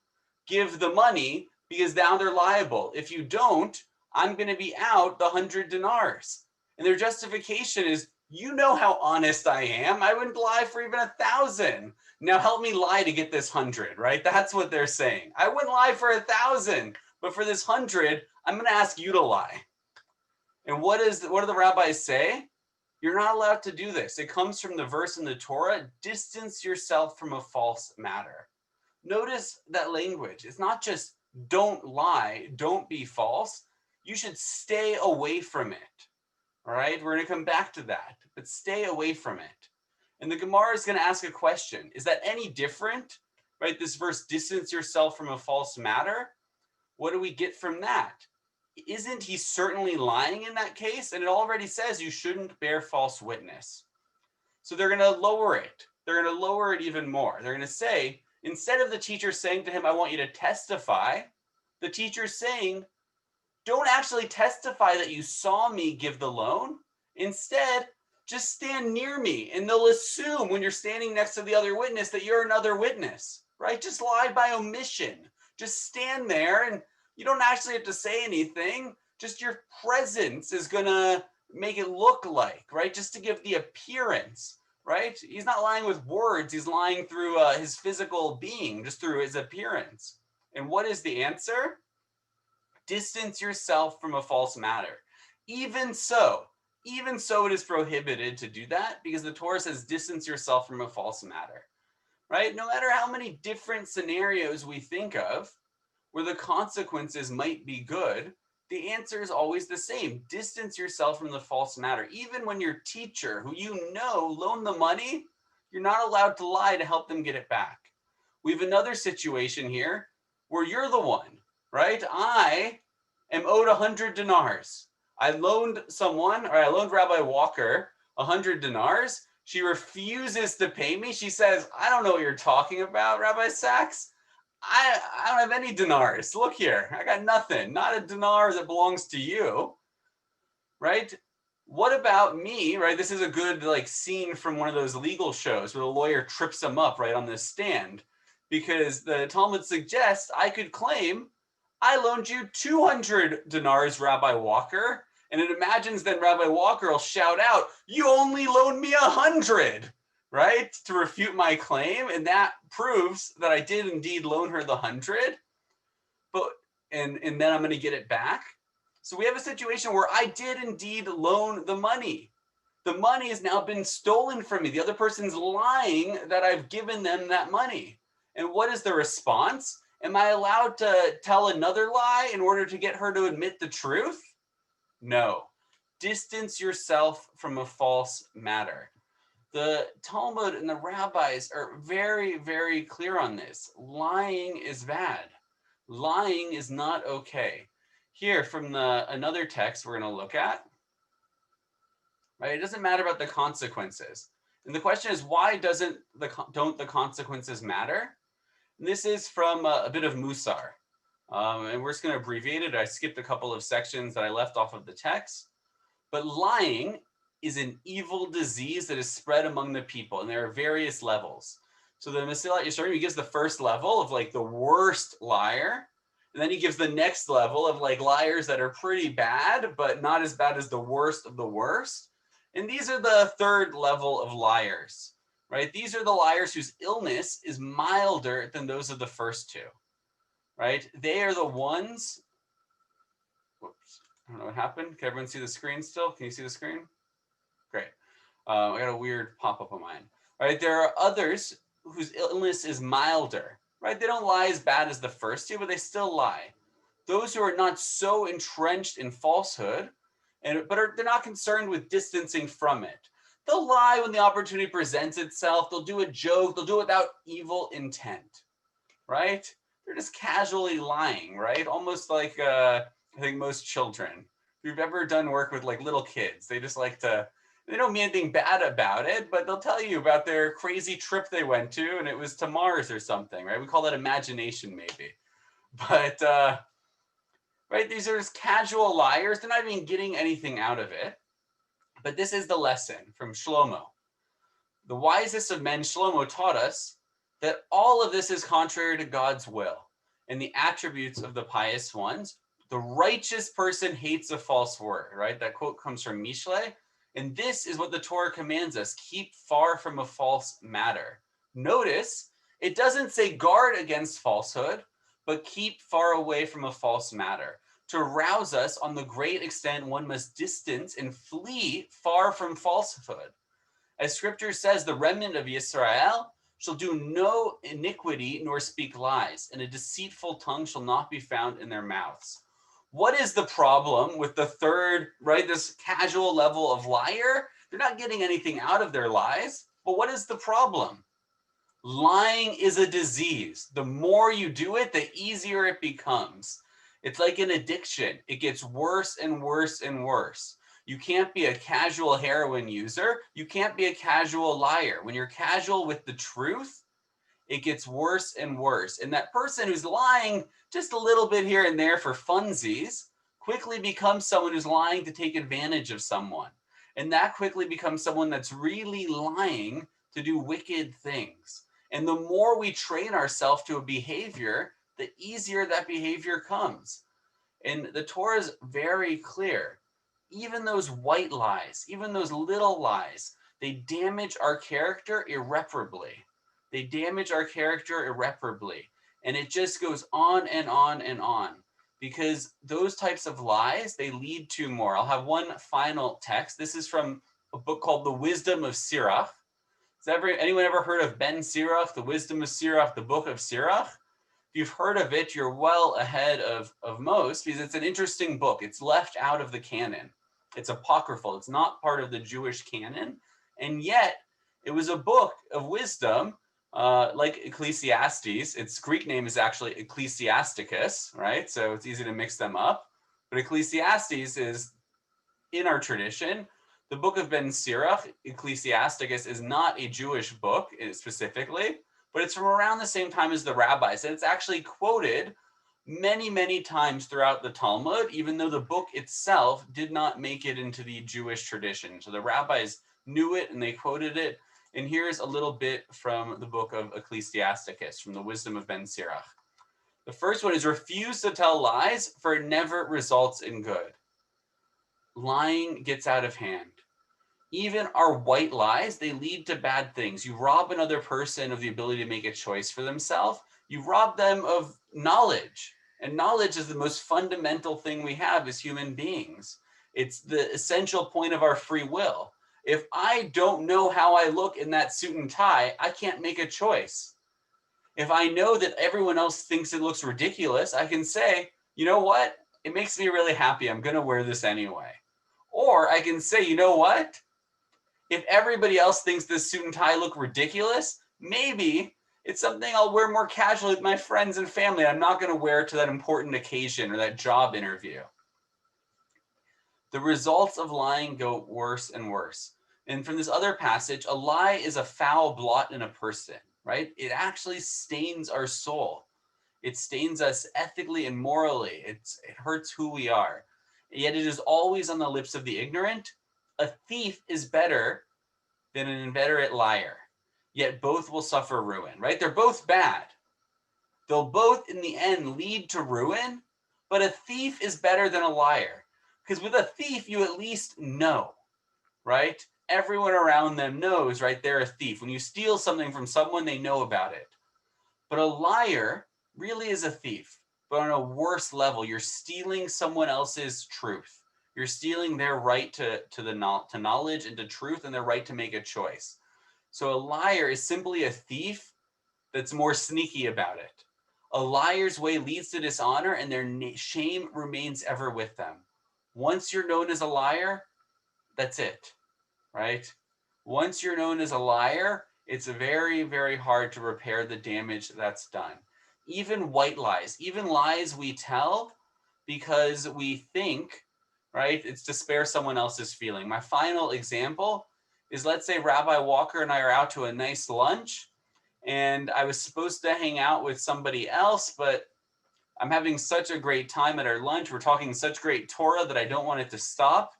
give the money because now they're liable? If you don't, I'm going to be out the 100 dinars. And their justification is, you know how honest I am. I wouldn't lie for even 1,000. Now help me lie to get this 100, right? That's what they're saying. I wouldn't lie for 1,000, but for this 100, I'm going to ask you to lie. And what do the rabbis say? You're not allowed to do this. It comes from the verse in the Torah, distance yourself from a false matter. Notice that language. It's not just don't lie, don't be false. You should stay away from it. All right, we're going to come back to that, but stay away from it. And the Gemara is going to ask a question. Is that any different? Right, this verse, distance yourself from a false matter. What do we get from that? Isn't he certainly lying in that case? And it already says you shouldn't bear false witness. So they're going to lower it. They're going to lower it even more. They're going to say, instead of the teacher saying to him, I want you to testify, the teacher's saying, don't actually testify that you saw me give the loan. Instead, just stand near me, and they'll assume when you're standing next to the other witness that you're another witness, right? Just lie by omission. Just stand there, and you don't actually have to say anything. Just your presence is going to make it look like, right? Just to give the appearance, right? He's not lying with words. He's lying through his physical being, just through his appearance. And what is the answer? Distance yourself from a false matter. Even so it is prohibited to do that because the Torah says distance yourself from a false matter, right? No matter how many different scenarios we think of where the consequences might be good, the answer is always the same. Distance yourself from the false matter. Even when your teacher, who you know loaned the money, you're not allowed to lie to help them get it back. We have another situation here where you're the one, right? I am owed 100 dinars. I loaned Rabbi Walker 100 dinars. She refuses to pay me. She says, I don't know what you're talking about, Rabbi Sachs. I don't have any dinars. Look here, I got nothing. Not a dinar that belongs to you, right? What about me, right? This is a good scene from one of those legal shows where the lawyer trips him up right on this stand, because the Talmud suggests I could claim I loaned you 200 dinars, Rabbi Walker. And it imagines then Rabbi Walker will shout out, you only loaned me 100, right? To refute my claim. And that proves that I did indeed loan her the 100. And then I'm going to get it back. So we have a situation where I did indeed loan the money. The money has now been stolen from me. The other person's lying that I've given them that money. And what is the response? Am I allowed to tell another lie in order to get her to admit the truth? No. Distance yourself from a false matter. The Talmud and the rabbis are very, very clear on this. Lying is bad. Lying is not okay. Here from another text we're going to look at, right? It doesn't matter about the consequences. And the question is, why don't the consequences matter? And this is from a bit of Musar. And we're just going to abbreviate it. I skipped a couple of sections that I left off of the text. But lying is an evil disease that is spread among the people, and there are various levels. So the Mesilat Yesharim, he gives the first level of the worst liar, and then he gives the next level of liars that are pretty bad, but not as bad as the worst of the worst. And these are the third level of liars, right? These are the liars whose illness is milder than those of the first two, right? They are the ones. Whoops, I don't know what happened. Can everyone see the screen still? Can you see the screen? Great. I got a weird pop-up on mine. Right? There are others whose illness is milder, right? They don't lie as bad as the first two, but they still lie. Those who are not so entrenched in falsehood, they're not concerned with distancing from it. They'll lie when the opportunity presents itself. They'll do a joke. They'll do it without evil intent, right? They're just casually lying, right? Almost like I think most children. If you've ever done work with little kids, they just they don't mean anything bad about it, but they'll tell you about their crazy trip they went to and it was to Mars or something, right? We call that imagination maybe. But, right, these are just casual liars. They're not even getting anything out of it. But this is the lesson from Shlomo. The wisest of men, Shlomo, taught us that all of this is contrary to God's will and the attributes of the pious ones. The righteous person hates a false word, right? That quote comes from Mishle. And this is what the Torah commands us. Keep far from a false matter. Notice, it doesn't say guard against falsehood, but keep far away from a false matter. to rouse us on the great extent one must distance and flee far from falsehood. As scripture says, the remnant of Israel shall do no iniquity nor speak lies, and a deceitful tongue shall not be found in their mouths. What is the problem with the third, right? This casual level of liar? They're not getting anything out of their lies, but what is the problem? Lying is a disease. The more you do it, the easier it becomes. It's like an addiction. It gets worse and worse and worse. You can't be a casual heroin user. You can't be a casual liar. When you're casual with the truth, it gets worse and worse. And that person who's lying just a little bit here and there for funsies quickly becomes someone who's lying to take advantage of someone. And that quickly becomes someone that's really lying to do wicked things. And the more we train ourselves to a behavior, the easier that behavior comes. And the Torah is very clear. Even those white lies, even those little lies, they damage our character irreparably. They damage our character irreparably. And it just goes on and on and on. Because those types of lies, they lead to more. I'll have one final text. This is from a book called The Wisdom of Sirach. Has anyone ever heard of Ben Sirach, The Wisdom of Sirach, the book of Sirach? If you've heard of it, you're well ahead of most, because it's an interesting book. It's left out of the canon. It's apocryphal. It's not part of the Jewish canon. And yet, it was a book of wisdom, like Ecclesiastes. Its Greek name is actually Ecclesiasticus, right? So it's easy to mix them up. But Ecclesiastes is, in our tradition, the book of Ben Sirach, Ecclesiasticus, is not a Jewish book specifically, but it's from around the same time as the Rabbis. And it's actually quoted many, many times throughout the Talmud, even though the book itself did not make it into the Jewish tradition. So the Rabbis knew it and they quoted it. And here's a little bit from the book of Ecclesiasticus, from the Wisdom of Ben Sirach. The first one is, refuse to tell lies, for it never results in good. Lying gets out of hand. Even our white lies, they lead to bad things. You rob another person of the ability to make a choice for themselves. You rob them of knowledge. And knowledge is the most fundamental thing we have as human beings. It's the essential point of our free will. If I don't know how I look in that suit and tie, I can't make a choice. If I know that everyone else thinks it looks ridiculous, I can say, you know what? It makes me really happy. I'm going to wear this anyway. Or I can say, you know what? If everybody else thinks this suit and tie look ridiculous, maybe it's something I'll wear more casually with my friends and family. I'm not going to wear it to that important occasion or that job interview. The results of lying go worse and worse. And from this other passage, a lie is a foul blot in a person, right? It actually stains our soul. It stains us ethically and morally. It hurts who we are. Yet it is always on the lips of the ignorant. A thief is better than an inveterate liar. Yet both will suffer ruin, right? They're both bad. They'll both, in the end, lead to ruin, but a thief is better than a liar. Because with a thief, you at least know, right? Everyone around them knows, right? They're a thief. When you steal something from someone, they know about it. But a liar really is a thief, but on a worse level. You're stealing someone else's truth. You're stealing their right to knowledge and to truth, and their right to make a choice. So a liar is simply a thief that's more sneaky about it. A liar's way leads to dishonor, and their shame remains ever with them. Once you're known as a liar, that's it, right? Once you're known as a liar, it's very, very hard to repair the damage that's done. Even white lies, even lies we tell because we think, right, it's to spare someone else's feeling. My final example is, let's say Rabbi Walker and I are out to a nice lunch, and I was supposed to hang out with somebody else, but I'm having such a great time at our lunch. We're talking such great Torah that I don't want it to stop,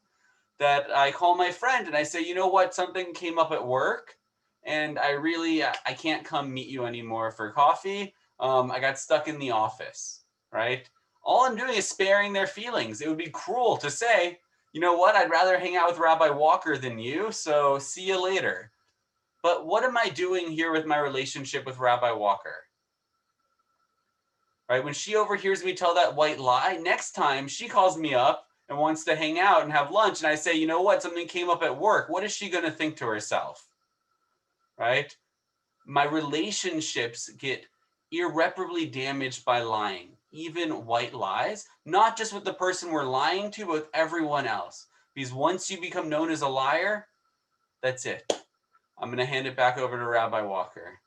that I call my friend and I say, you know what, something came up at work and I can't come meet you anymore for coffee. I got stuck in the office, right? All I'm doing is sparing their feelings. It would be cruel to say, you know what, I'd rather hang out with Rabbi Walker than you, so see you later. But what am I doing here with my relationship with Rabbi Walker? right? When she overhears me tell that white lie, next time she calls me up and wants to hang out and have lunch, and I say, you know what, something came up at work. What is she going to think to herself, right? My relationships get irreparably damaged by lying, even white lies, not just with the person we're lying to, but with everyone else. Because once you become known as a liar, that's it. I'm going to hand it back over to Rabbi Walker.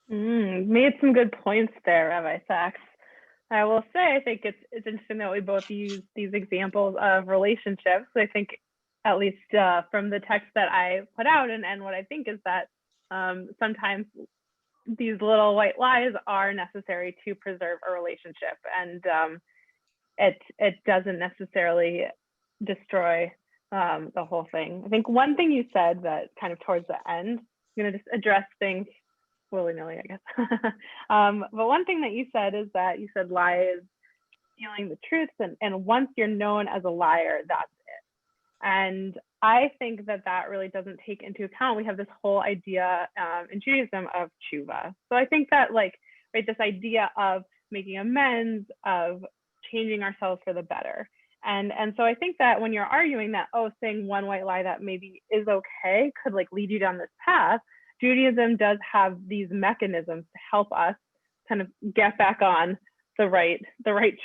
Made some good points there, Rabbi Sachs. I will say, I think it's interesting that we both use these examples of relationships. I think, at least from the text that I put out, and what I think is that sometimes these little white lies are necessary to preserve a relationship, and it doesn't necessarily destroy the whole thing. I think one thing you said that kind of towards the end, I'm going to just address things willy-nilly, I guess. But one thing that you said is that you said lie is stealing the truth, and once you're known as a liar, that's it. And I think that really doesn't take into account, we have this whole idea in Judaism of tshuva. So I think that right, this idea of making amends, of changing ourselves for the better. And so I think that when you're arguing that, saying one white lie that maybe is okay could lead you down this path, Judaism does have these mechanisms to help us kind of get back on the right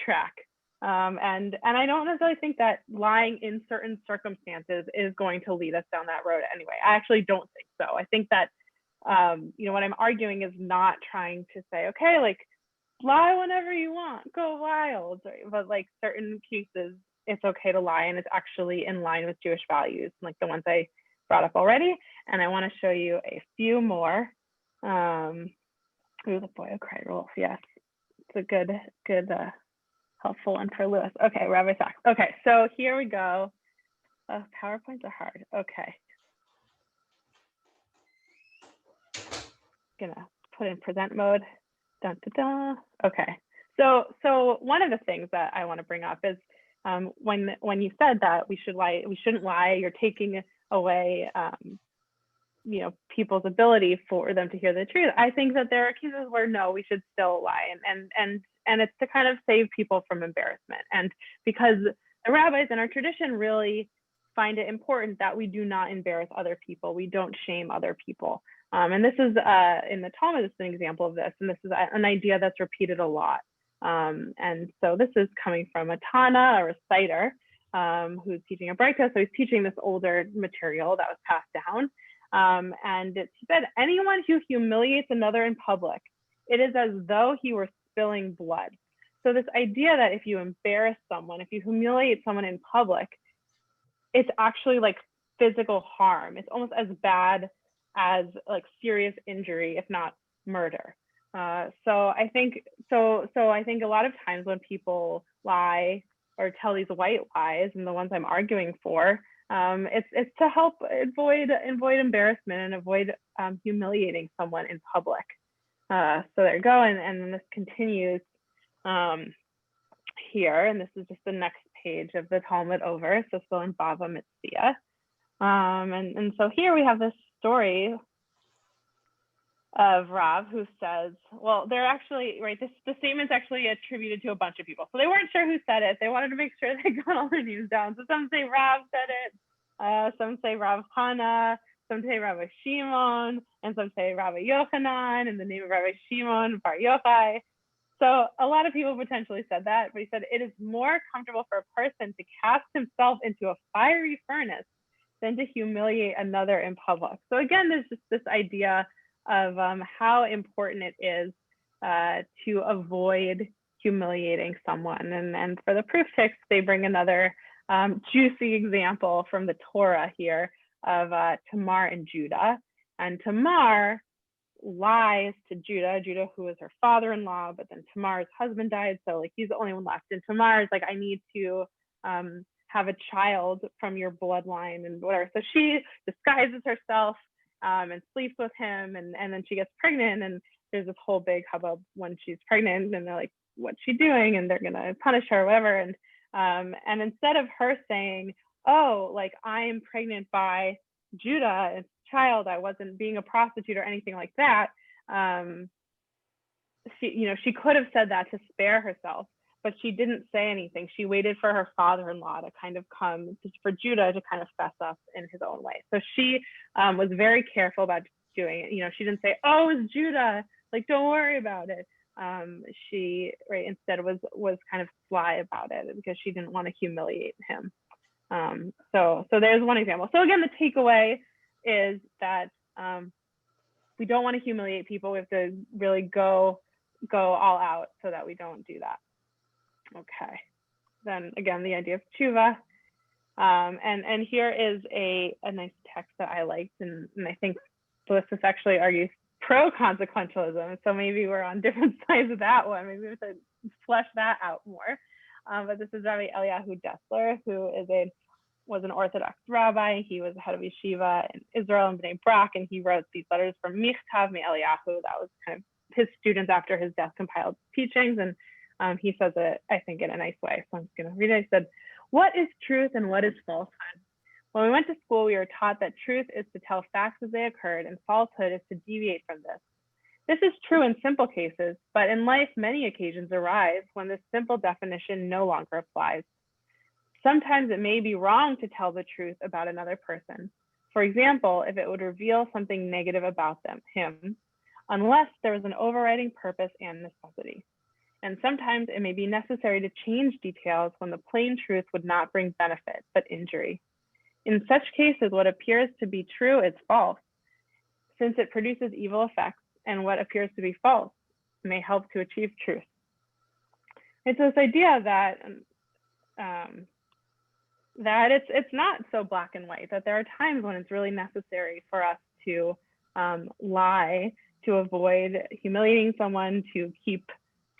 track. And I don't necessarily think that lying in certain circumstances is going to lead us down that road anyway. I actually don't think so. I think that, what I'm arguing is not trying to say, okay, lie whenever you want, go wild, right? But certain cases, it's okay to lie, and it's actually in line with Jewish values, like the ones I brought up already. And I want to show you a few more. The boy who cried wolf. Yes, it's a good helpful one for Lewis. Okay, Rabbi Sachs. Okay, so here we go. PowerPoints are hard. Okay. Gonna put in present mode. Dun, dun, dun. Okay. So one of the things that I want to bring up is when you said that we shouldn't lie, you're taking away people's ability for them to hear the truth. I think that there are cases where no, we should still lie, and it's to kind of save people from embarrassment, and because the rabbis in our tradition really find it important that we do not embarrass other people, we don't shame other people. And this is in the Talmud, this is an example of this, and this is an idea that's repeated a lot. And so this is coming from a Tana, a reciter, who's teaching a Becca. So he's teaching this older material that was passed down. And he said, anyone who humiliates another in public, it is as though he were spilling blood. So this idea that if you embarrass someone, if you humiliate someone in public, it's actually physical harm. It's almost as bad as serious injury, if not murder. So I think a lot of times when people lie or tell these white lies, and the ones I'm arguing for, it's to help avoid embarrassment and avoid humiliating someone in public. So there you go, and then this continues here, and this is just the next page of the Talmud over, so still in Bava Metzia. And so here we have this story of Rav, who says, well, they're actually, right, the statement's actually attributed to a bunch of people. So they weren't sure who said it. They wanted to make sure they got all their names down. So some say Rav said it, some say Rav Hana, some say Rabbi Shimon, and some say Rabbi Yochanan in the name of Rabbi Shimon Bar Yochai. So a lot of people potentially said that, but he said, it is more comfortable for a person to cast himself into a fiery furnace than to humiliate another in public. So again, there's just this idea of how important it is to avoid humiliating someone. And for the proof text, they bring another juicy example from the Torah here of Tamar and Judah. And Tamar lies to Judah, who is her father-in-law, but then Tamar's husband died, so he's the only one left. And Tamar is I need to have a child from your bloodline and whatever. So she disguises herself and sleeps with him, and then she gets pregnant, and there's this whole big hubbub when she's pregnant, and they're like, what's she doing? And they're gonna punish her or whatever. And instead of her saying, oh, I'm pregnant by Judah, it's child, I wasn't being a prostitute or anything like that, she could have said that to spare herself, but she didn't say anything. She waited for her father-in-law to kind of come, for Judah to kind of fess up in his own way. So she was very careful about doing it. She didn't say, "Oh, it's Judah, like don't worry about it." She instead was kind of sly about it because she didn't want to humiliate him. So there's one example. So again, the takeaway is that we don't want to humiliate people. We have to really go all out so that we don't do that. Okay. Then again, the idea of tshuva. And here is a nice text that I liked, and I think Felicity actually argues pro-consequentialism. So maybe we're on different sides of that one. Maybe we have to flesh that out more. But this is Rabbi Eliyahu Dessler, who was an Orthodox rabbi. He was the head of yeshiva in Israel and Bnei Brak, and he wrote these letters from Michtav Eliyahu. That was kind of his students after his death compiled teachings, and he says it, I think, in a nice way. So I'm just going to read it. He said, "What is truth and what is falsehood? When we went to school, we were taught that truth is to tell facts as they occurred, and falsehood is to deviate from this. This is true in simple cases, but in life, many occasions arise when this simple definition no longer applies. Sometimes it may be wrong to tell the truth about another person. For example, if it would reveal something negative about him, unless there was an overriding purpose and necessity. And sometimes it may be necessary to change details when the plain truth would not bring benefit, but injury. In such cases, what appears to be true is false, since it produces evil effects, and what appears to be false may help to achieve truth." It's this idea that that it's not so black and white, that there are times when it's really necessary for us to lie, to avoid humiliating someone, to keep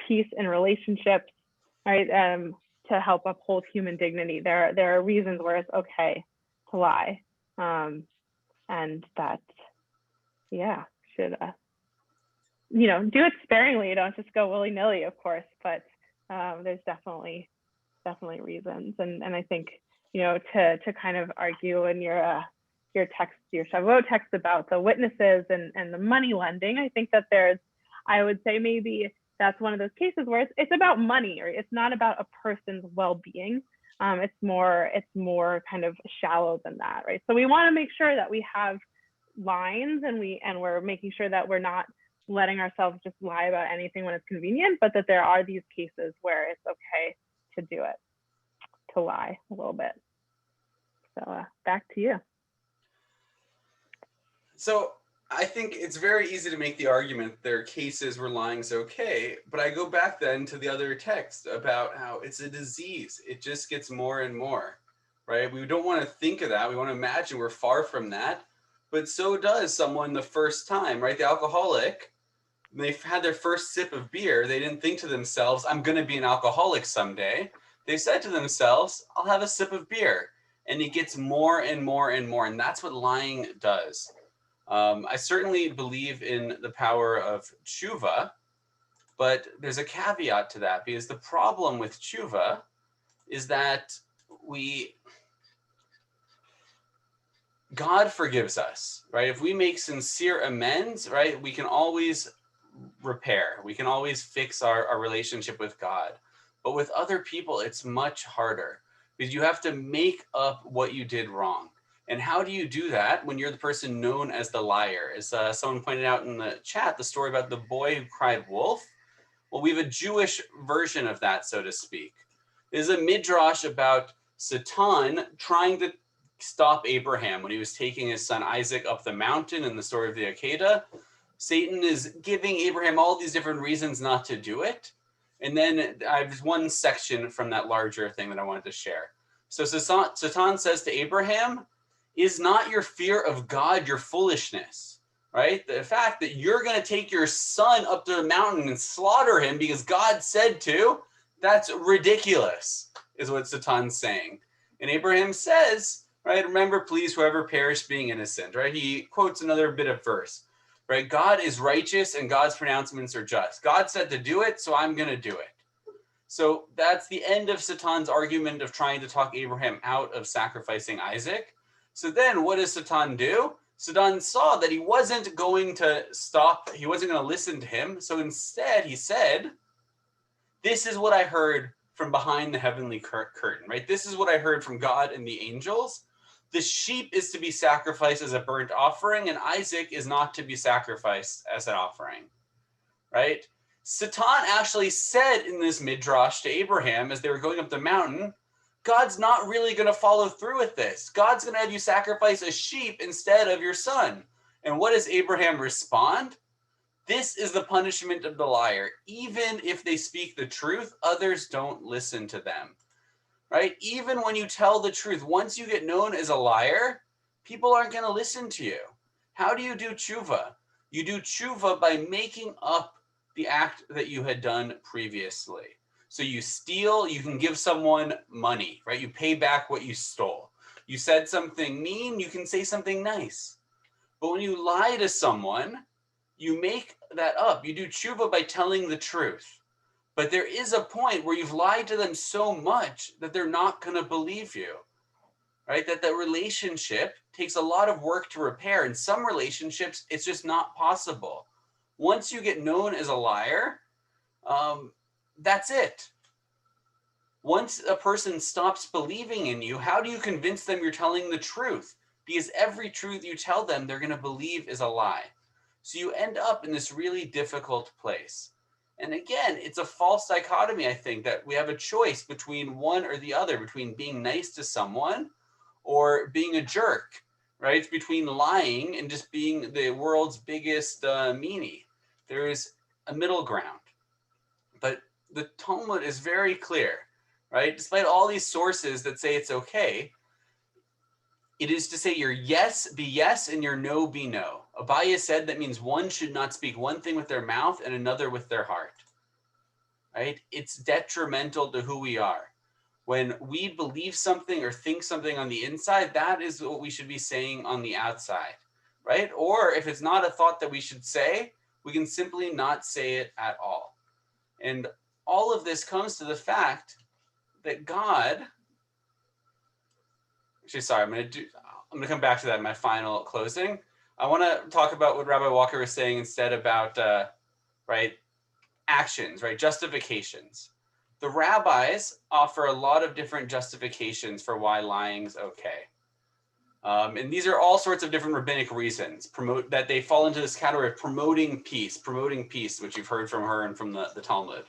peace in relationships, right? To help uphold human dignity. There are reasons where it's okay to lie, and that, should do it sparingly. Don't just go willy-nilly, of course, but there's definitely reasons, and I think to kind of argue in your text, your Shavuot text about the witnesses and the money lending, I think that I would say maybe that's one of those cases where it's about money, or it's not about a person's well-being. It's more kind of shallow than that, right? So we want to make sure that we have lines, and we're making sure that we're not letting ourselves just lie about anything when it's convenient, but that there are these cases where it's okay to do it, to lie a little bit. So back to you. So I think it's very easy to make the argument there are cases where lying's okay, but I go back then to the other text about how it's a disease. It just gets more and more, right? We don't want to think of that. We want to imagine we're far from that, but so does someone the first time, right? The alcoholic, they've had their first sip of beer. They didn't think to themselves, I'm going to be an alcoholic someday. They said to themselves, I'll have a sip of beer. And it gets more and more and more. And that's what lying does. I certainly believe in the power of tshuva, but there's a caveat to that, because the problem with tshuva is that God forgives us, right? If we make sincere amends, right, we can always repair. We can always fix our relationship with God. But with other people, it's much harder, because you have to make up what you did wrong. And how do you do that when you're the person known as the liar? As someone pointed out in the chat, the story about the boy who cried wolf. Well, we have a Jewish version of that, so to speak. There's a midrash about Satan trying to stop Abraham when he was taking his son Isaac up the mountain in the story of the Akedah. Satan is giving Abraham all these different reasons not to do it. And then I have one section from that larger thing that I wanted to share. So Satan says to Abraham, is not your fear of God your foolishness, right? The fact that you're going to take your son up to the mountain and slaughter him because God said to, that's ridiculous, is what Satan's saying. And Abraham says, right, remember, please, whoever perished being innocent, right? He quotes another bit of verse, right? God is righteous and God's pronouncements are just. God said to do it, so I'm going to do it. So that's the end of Satan's argument of trying to talk Abraham out of sacrificing Isaac. So then what does Satan do? Satan saw that he wasn't going to stop, he wasn't going to listen to him. So instead he said, this is what I heard from behind the heavenly curtain, right? This is what I heard from God and the angels. The sheep is to be sacrificed as a burnt offering, and Isaac is not to be sacrificed as an offering, right? Satan actually said in this midrash to Abraham as they were going up the mountain, God's not really going to follow through with this. God's going to have you sacrifice a sheep instead of your son. And what does Abraham respond? This is the punishment of the liar. Even if they speak the truth, others don't listen to them, right? Even when you tell the truth, once you get known as a liar, people aren't going to listen to you. How do you do tshuva? You do tshuva by making up the act that you had done previously. So you steal, you can give someone money, right? You pay back what you stole. You said something mean, you can say something nice. But when you lie to someone, you make that up. You do tshuva by telling the truth. But there is a point where you've lied to them so much that they're not going to believe you, right? That the relationship takes a lot of work to repair. In some relationships, it's just not possible. Once you get known as a liar, that's it. Once a person stops believing in you, how do you convince them you're telling the truth? Because every truth you tell them, they're going to believe is a lie. So you end up in this really difficult place. And again, it's a false dichotomy, I think, that we have a choice between one or the other, between being nice to someone or being a jerk, right? It's between lying and just being the world's biggest meanie. There is a middle ground. But the Talmud is very clear, right? Despite all these sources that say it's okay, it is to say your yes be yes and your no be no. Abaye said that means one should not speak one thing with their mouth and another with their heart, right? It's detrimental to who we are. When we believe something or think something on the inside, that is what we should be saying on the outside, right? Or if it's not a thought that we should say, we can simply not say it at all. And all of this comes to the fact that God, actually, sorry, I'm going to come back to that in my final closing. I want to talk about what Rabbi Walker was saying instead about, right, actions, right, justifications. The rabbis offer a lot of different justifications for why lying's okay. And these are all sorts of different rabbinic reasons that they fall into this category of promoting peace, which you've heard from her and from the Talmud.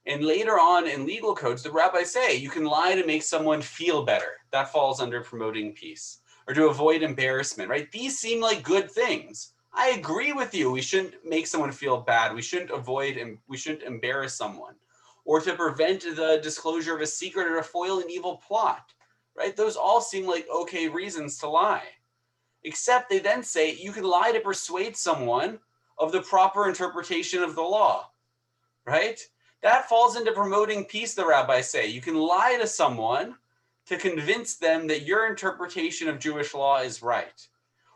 And later on in legal codes, the rabbis say you can lie to make someone feel better. That falls under promoting peace. Or to avoid embarrassment, right? These seem like good things. I agree with you. We shouldn't make someone feel bad. We shouldn't avoid and we shouldn't embarrass someone. Or to prevent the disclosure of a secret or to foil an evil plot, right? Those all seem like okay reasons to lie. Except they then say you can lie to persuade someone of the proper interpretation of the law, right? That falls into promoting peace, the rabbis say. You can lie to someone to convince them that your interpretation of Jewish law is right.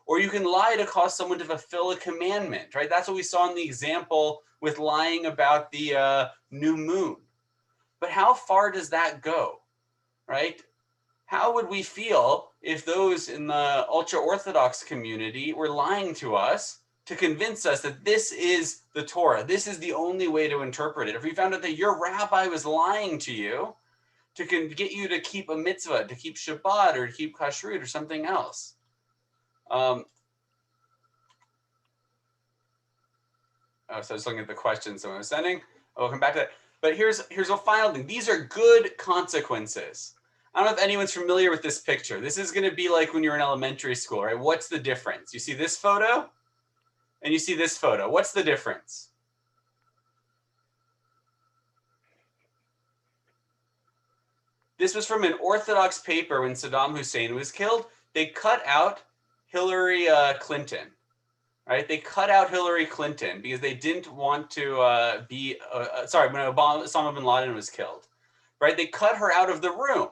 Or you can lie to cause someone to fulfill a commandment, right? That's what we saw in the example with lying about the new moon. But how far does that go, right? How would we feel if those in the ultra-Orthodox community were lying to us to convince us that this is the Torah, this is the only way to interpret it? If we found out that your rabbi was lying to you to get you to keep a mitzvah, to keep Shabbat, or to keep kashrut, or something else. So I was looking at the questions someone was sending. I'll come back to that. But here's a final thing. These are good consequences. I don't know if anyone's familiar with this picture. This is going to be like when you're in elementary school, right? What's the difference? You see this photo and you see this photo. What's the difference? This was from an Orthodox paper when Saddam Hussein was killed. They cut out Hillary Clinton, right? They cut out Hillary Clinton because they didn't want to when Osama bin Laden was killed, right? They cut her out of the room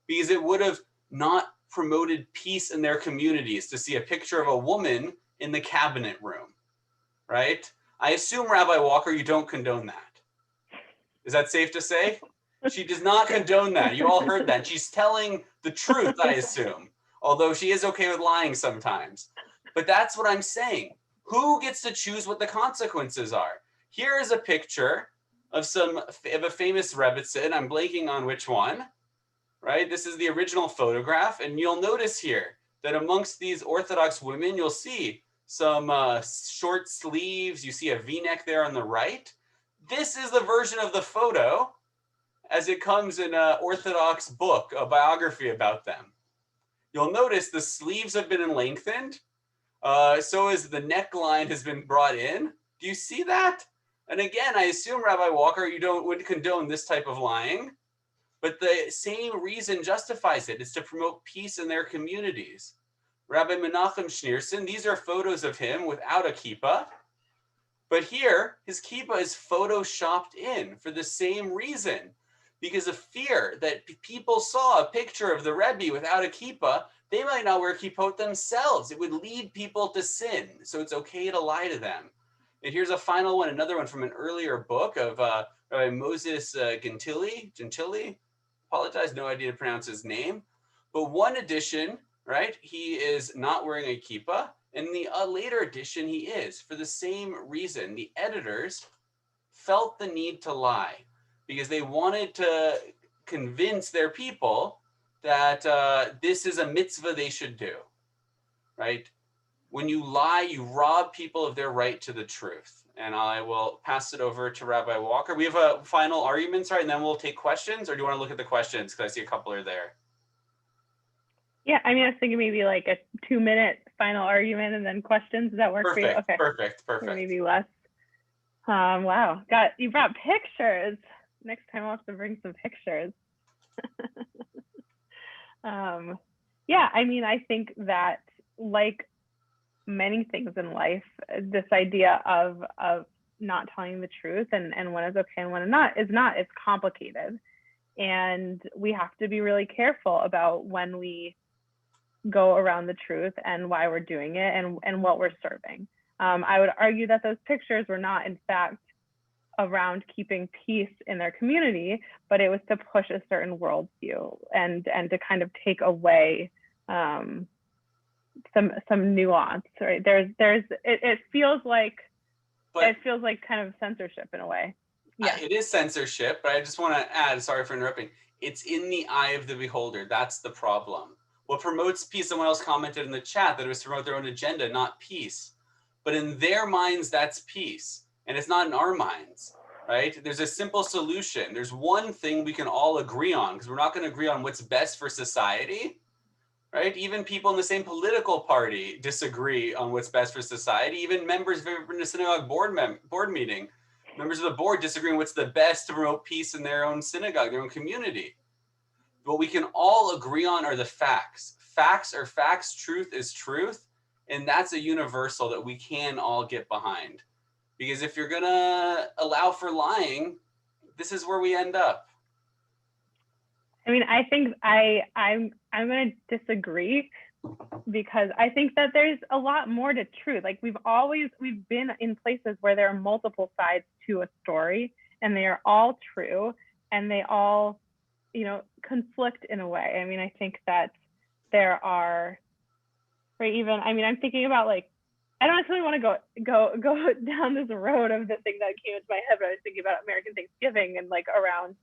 because it would have not promoted peace in their communities to see a picture of a woman in the cabinet room, right? I assume, Rabbi Walker, you don't condone that. Is that safe to say? She does not condone that. You all heard that. She's telling the truth, I assume, although she is okay with lying sometimes. But that's what I'm saying. Who gets to choose what the consequences are? Here is a picture of a famous Rebbitzin. I'm blanking on which one, right? This is the original photograph. And you'll notice here that amongst these Orthodox women, you'll see some short sleeves. You see a V-neck there on the right. This is the version of the photo as it comes in an Orthodox book, a biography about them. You'll notice the sleeves have been lengthened. So as the neckline has been brought in. Do you see that? And again, I assume, Rabbi Walker, you wouldn't condone this type of lying, but the same reason justifies it. It's to promote peace in their communities. Rabbi Menachem Schneerson, these are photos of him without a kippah, but here his kippah is photoshopped in for the same reason, because of fear that people saw a picture of the Rebbe without a kippah, they might not wear kippot themselves. It would lead people to sin. So it's okay to lie to them. And here's a final one, another one from an earlier book of Rabbi Moses Gentili. Apologize, no idea to pronounce his name. But one edition, right, he is not wearing a kippah. And the later edition, he is, for the same reason. The editors felt the need to lie because they wanted to convince their people that this is a mitzvah they should do, right? When you lie, you rob people of their right to the truth. And I will pass it over to Rabbi Walker. We have a final arguments, right? And then we'll take questions, or do you want to look at the questions? Because I see a couple are there. Yeah, I mean, I was thinking maybe like a 2-minute final argument and then questions. Does that work for you? Okay. Perfect. Or maybe less. Wow, you brought pictures. Next time I'll have to bring some pictures. Yeah, I mean, I think that like many things in life, this idea of not telling the truth and when it's okay and when it's not, it's complicated. And we have to be really careful about when we go around the truth and why we're doing it and what we're serving. I would argue that those pictures were not, in fact, around keeping peace in their community, but it was to push a certain worldview and to kind of take away some nuance, right? It feels like kind of censorship in a way. Yeah, it is censorship, but I just want to add, sorry for interrupting, it's in the eye of the beholder. That's the problem. What promotes peace, someone else commented in the chat that it was to promote their own agenda, not peace. But in their minds, that's peace. And it's not in our minds, right? There's a simple solution. There's one thing we can all agree on, because we're not going to agree on what's best for society, right? Even people in the same political party disagree on what's best for society. Even members of the synagogue board meeting, members of the board disagree on what's the best to promote peace in their own synagogue, their own community. What we can all agree on are the facts. Facts are facts, truth is truth, and that's a universal that we can all get behind. Because if you're gonna allow for lying, this is where we end up. I mean, I think I'm going to disagree, because I think that there's a lot more to truth. Like we've been in places where there are multiple sides to a story, and they are all true, and they all, conflict in a way. I mean, I think that there are, right? Even, I mean, I'm thinking about like, I don't necessarily want to go down this road of the thing that came into my head, but I was thinking about American Thanksgiving and like around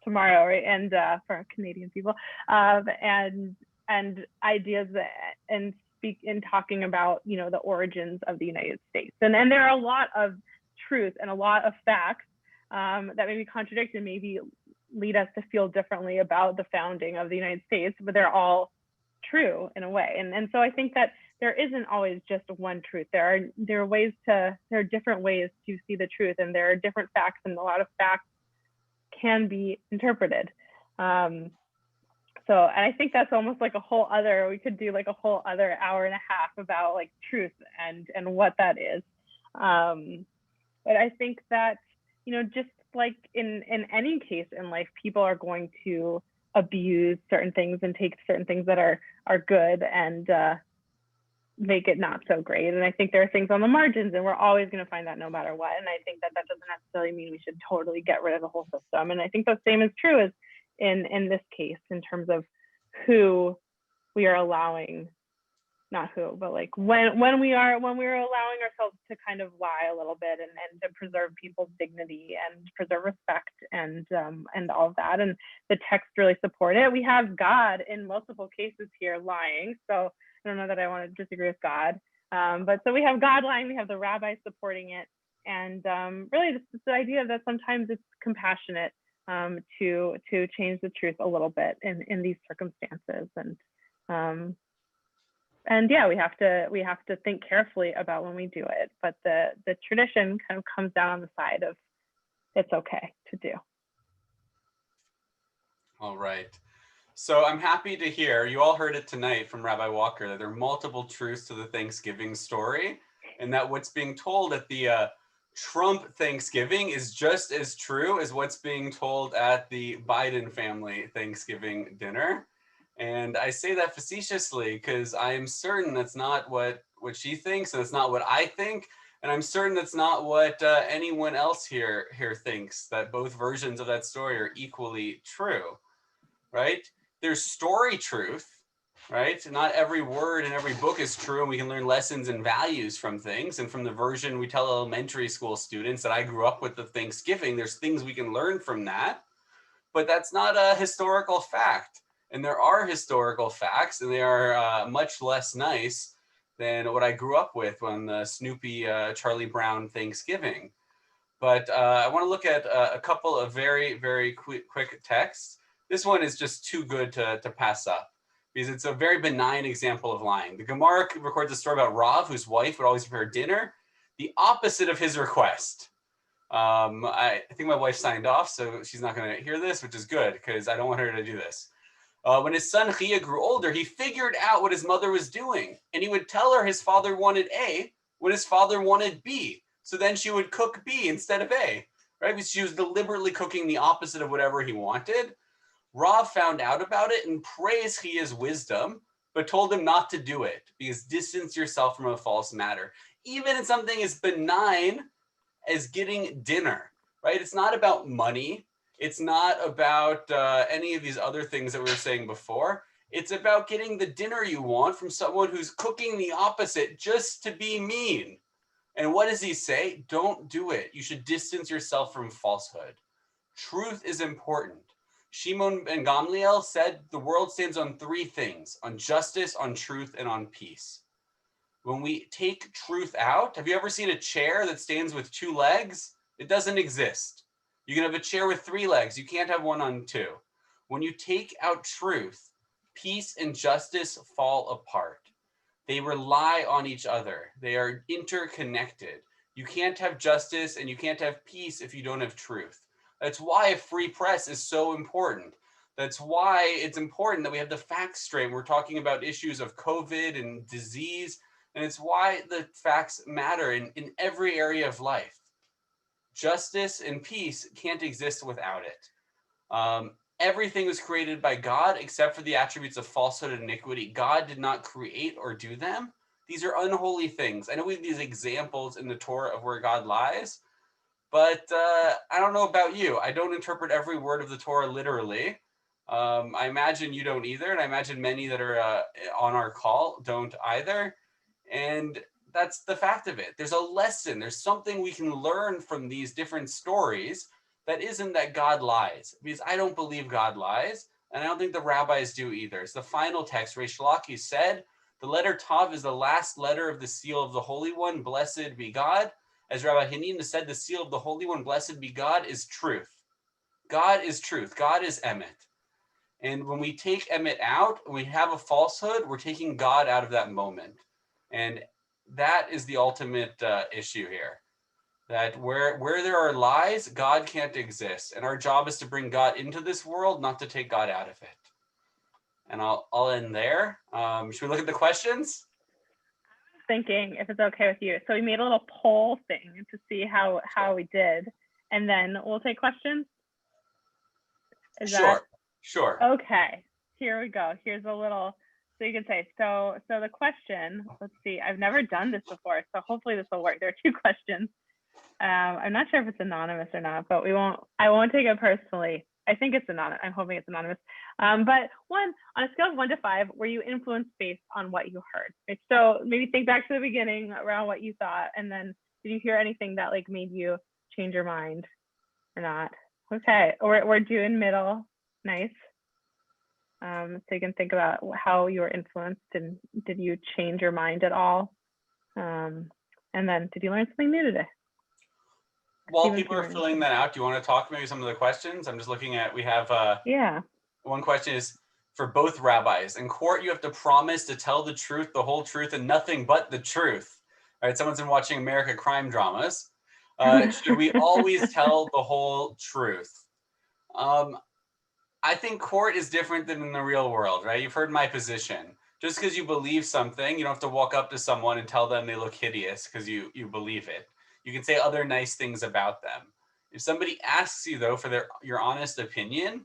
tomorrow, right? And for Canadian people, and ideas that, and speak in talking about, the origins of the United States. And there are a lot of truth and a lot of facts that maybe contradict and maybe lead us to feel differently about the founding of the United States, but they're all true in a way. And so I think that there isn't always just one truth. There are different ways to see the truth, and there are different facts, and a lot of facts can be interpreted. And I think that's almost like we could do like a whole other hour and a half about like truth and what that is. But I think that, just like in any case in life, people are going to abuse certain things and take certain things that are good and make it not so great. And I think there are things on the margins, and we're always going to find that no matter what. And I think that doesn't necessarily mean we should totally get rid of the whole system. And I think the same is true as in this case, in terms of who we are allowing not who, but like when we're allowing ourselves to kind of lie a little bit and to preserve people's dignity and preserve respect and all of that. And the text really support it. We have God in multiple cases here lying. So I don't know that I want to disagree with God. But so we have God lying, we have the rabbis supporting it. And really just the idea that sometimes it's compassionate to change the truth a little bit in these circumstances. And yeah, we have to think carefully about when we do it. But the tradition kind of comes down on the side of it's okay to do. All right. So I'm happy to hear, you all heard it tonight from Rabbi Walker, that there are multiple truths to the Thanksgiving story, and that what's being told at the Trump Thanksgiving is just as true as what's being told at the Biden family Thanksgiving dinner. And I say that facetiously because I am certain that's not what she thinks, and it's not what I think. And I'm certain that's not what anyone else here thinks, that both versions of that story are equally true, right? There's story truth, right? Not every word in every book is true, and we can learn lessons and values from things. And from the version we tell elementary school students that I grew up with of Thanksgiving, there's things we can learn from that. But that's not a historical fact. And there are historical facts, and they are much less nice than what I grew up with on the Snoopy Charlie Brown Thanksgiving. But I want to look at a couple of very, very quick texts. This one is just too good to pass up because it's a very benign example of lying. The Gemara records a story about Rav, whose wife would always prepare dinner, the opposite of his request. I think my wife signed off, so she's not going to hear this, which is good because I don't want her to do this. When his son Chia grew older, he figured out what his mother was doing, and he would tell her his father wanted A when his father wanted B. So then she would cook B instead of A, right? Because she was deliberately cooking the opposite of whatever he wanted. Rav found out about it and praised Chia's wisdom, but told him not to do it because distance yourself from a false matter. Even in something as benign as getting dinner, right? It's not about money. It's not about any of these other things that we were saying before. It's about getting the dinner you want from someone who's cooking the opposite just to be mean. And what does he say? Don't do it. You should distance yourself from falsehood. Truth is important. Shimon ben Gamliel said the world stands on three things: on justice, on truth, and on peace. When we take truth out, have you ever seen a chair that stands with two legs? It doesn't exist. You can have a chair with three legs. You can't have one on two. When you take out truth, peace and justice fall apart. They rely on each other. They are interconnected. You can't have justice and you can't have peace if you don't have truth. That's why a free press is so important. That's why it's important that we have the facts straight. We're talking about issues of COVID and disease, and it's why the facts matter in every area of life. Justice and peace can't exist without it. Everything was created by God except for the attributes of falsehood and iniquity. God did not create or do them. These are unholy things. I know we have these examples in the Torah of where God lies, but I don't know about you. I don't interpret every word of the Torah literally. I imagine you don't either, and I imagine many that are on our call don't either. And that's the fact of it. There's a lesson. There's something we can learn from these different stories that isn't that God lies, because I don't believe God lies, and I don't think the rabbis do either. It's the final text. Reish Lakish said, the letter Tav is the last letter of the seal of the Holy One, blessed be God. As Rabbi Hanina said, the seal of the Holy One, blessed be God, is truth. God is truth. God is emet. And when we take emet out, when we have a falsehood, we're taking God out of that moment. And that is the ultimate issue here. That where there are lies, God can't exist. And our job is to bring God into this world, not to take God out of it. And I'll end there. Should we look at the questions? Thinking if it's okay with you. So we made a little poll thing to see how we did, and then we'll take questions. Sure. Okay, here we go. Here's a little, so you can say, so the question, let's see, I've never done this before, so hopefully this will work. There are two questions. I'm not sure if it's anonymous or not, but I won't take it personally. I think it's anonymous. I'm hoping it's anonymous. But one, on a scale of 1 to 5, were you influenced based on what you heard? Right? So maybe think back to the beginning around what you thought, and then did you hear anything that like made you change your mind or not? Okay, we're doing middle. Nice. So you can think about how you were influenced, and did you change your mind at all? And then did you learn something new today? While people are filling that out, do you want to talk maybe some of the questions? I'm just looking at, we have one question is for both rabbis. In court, you have to promise to tell the truth, the whole truth, and nothing but the truth. All right, someone's been watching America crime dramas. Should we always tell the whole truth? I think court is different than in the real world, right? You've heard my position. Just because you believe something, you don't have to walk up to someone and tell them they look hideous because you believe it. You can say other nice things about them. If somebody asks you, though, for your honest opinion,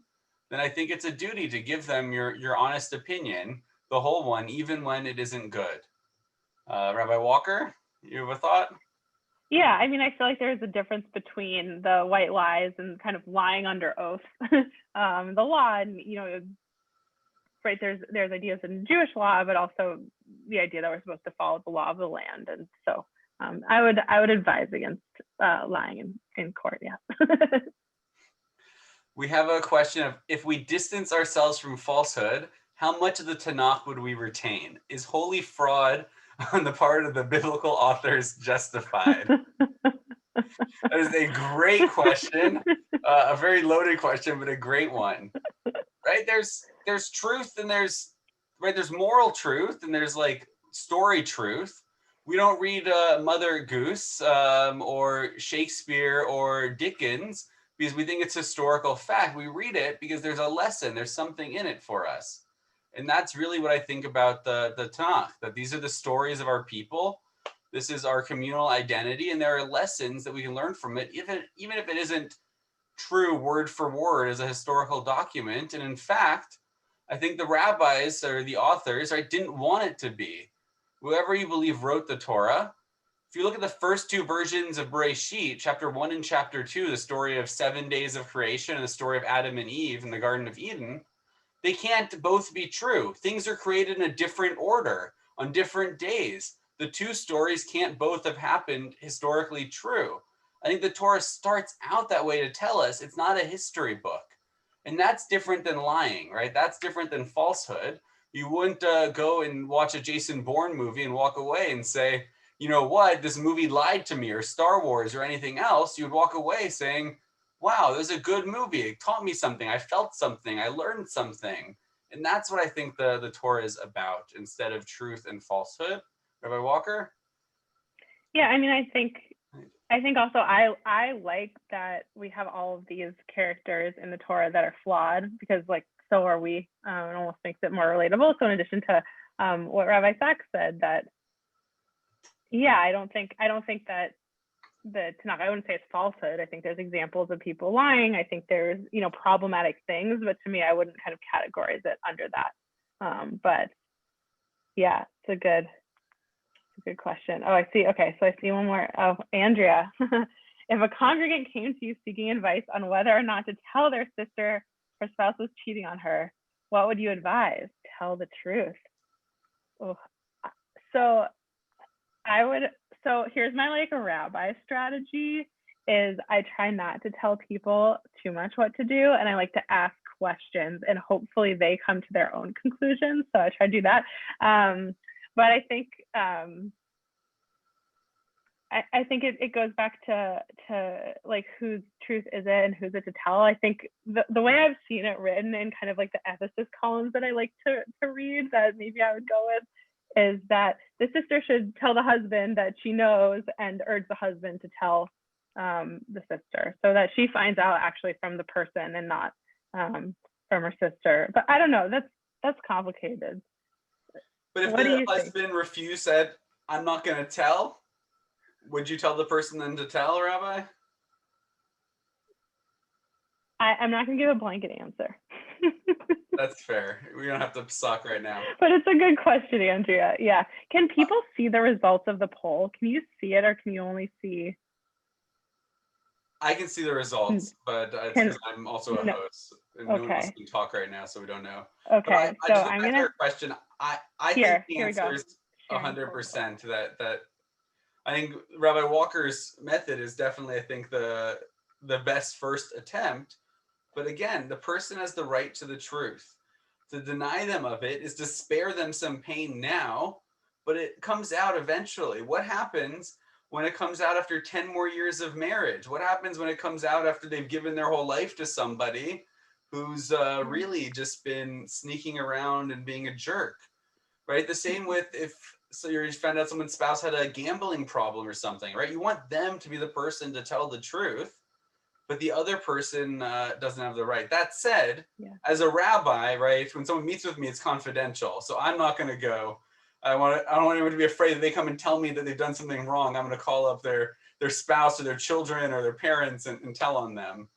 then I think it's a duty to give them your honest opinion, the whole one, even when it isn't good. Rabbi Walker, you have a thought? Yeah, I mean, I feel like there's a difference between the white lies and kind of lying under oath. The law, and right, there's ideas in Jewish law, but also the idea that we're supposed to follow the law of the land, and so I would advise against lying in court. Yeah. We have a question of, if we distance ourselves from falsehood, how much of the Tanakh would we retain? Is holy fraud on the part of the biblical authors justified? That is a great question, a very loaded question, but a great one. Right? There's truth, and there's moral truth, and there's like story truth. We don't read Mother Goose or Shakespeare or Dickens because we think it's historical fact. We read it because there's a lesson, there's something in it for us. And that's really what I think about the Tanakh, that these are the stories of our people. This is our communal identity, and there are lessons that we can learn from it, even if it isn't true word for word as a historical document. And in fact, I think the rabbis or the authors didn't want it to be. Whoever you believe wrote the Torah, if you look at the first two versions of Bereshit, chapter 1 and chapter 2, the story of 7 days of creation and the story of Adam and Eve in the Garden of Eden, they can't both be true. Things are created in a different order on different days. The two stories can't both have happened historically true. I think the Torah starts out that way to tell us it's not a history book. And that's different than lying, right? That's different than falsehood. You wouldn't go and watch a Jason Bourne movie and walk away and say, you know what, this movie lied to me, or Star Wars or anything else. You would walk away saying, wow, this is a good movie. It taught me something. I felt something. I learned something. And that's what I think the Torah is about, instead of truth and falsehood. Rabbi Walker? Yeah, I mean, I think also I like that we have all of these characters in the Torah that are flawed, because like so are we. It almost makes it more relatable. So in addition to what Rabbi Sachs said, that I don't think that the Tanakh, I wouldn't say it's falsehood. I think there's examples of people lying. I think there's problematic things, but to me I wouldn't kind of categorize it under that. But yeah, it's a good question. Oh, I see. Okay, so I see one more. Oh, Andrea. If a congregant came to you seeking advice on whether or not to tell their sister her spouse was cheating on her, what would you advise? Tell the truth. Oh, so here's my like a rabbi strategy is I try not to tell people too much what to do, and I like to ask questions, and hopefully they come to their own conclusions. So I try to do that. But I think I think it goes back to like whose truth is it and who's it to tell. I think the way I've seen it written in kind of like the Ephesus columns that I like to read, that maybe I would go with, is that the sister should tell the husband that she knows and urge the husband to tell the sister, so that she finds out actually from the person and not from her sister. But I don't know, that's complicated. But if the husband refused, said, I'm not going to tell, would you tell the person then to tell, Rabbi? I'm not going to give a blanket answer. That's fair. We don't have to suck right now. But it's a good question, Andrea. Yeah. Can people see the results of the poll? Can you see it, or can you only see? I can see the results, but it's because I'm also a host. And no one else Okay. can talk right now, so we don't know. Okay. But So just I'm back to gonna your question. I think here. the Here we answer go. is Sharing 100% that I think Rabbi Walker's method is definitely, I think, the best first attempt. But again, the person has the right to the truth. To deny them of it is to spare them some pain now, but it comes out eventually. What happens when it comes out after 10 more years of marriage? What happens when it comes out after they've given their whole life to somebody who's really just been sneaking around and being a jerk, right? The same with if you found out someone's spouse had a gambling problem or something, right? You want them to be the person to tell the truth, but the other person doesn't have the right. That said, as a rabbi, right, when someone meets with me, it's confidential. So I'm not going to go. I don't want anyone to be afraid that they come and tell me that they've done something wrong. I'm going to call up their spouse or their children or their parents and tell on them.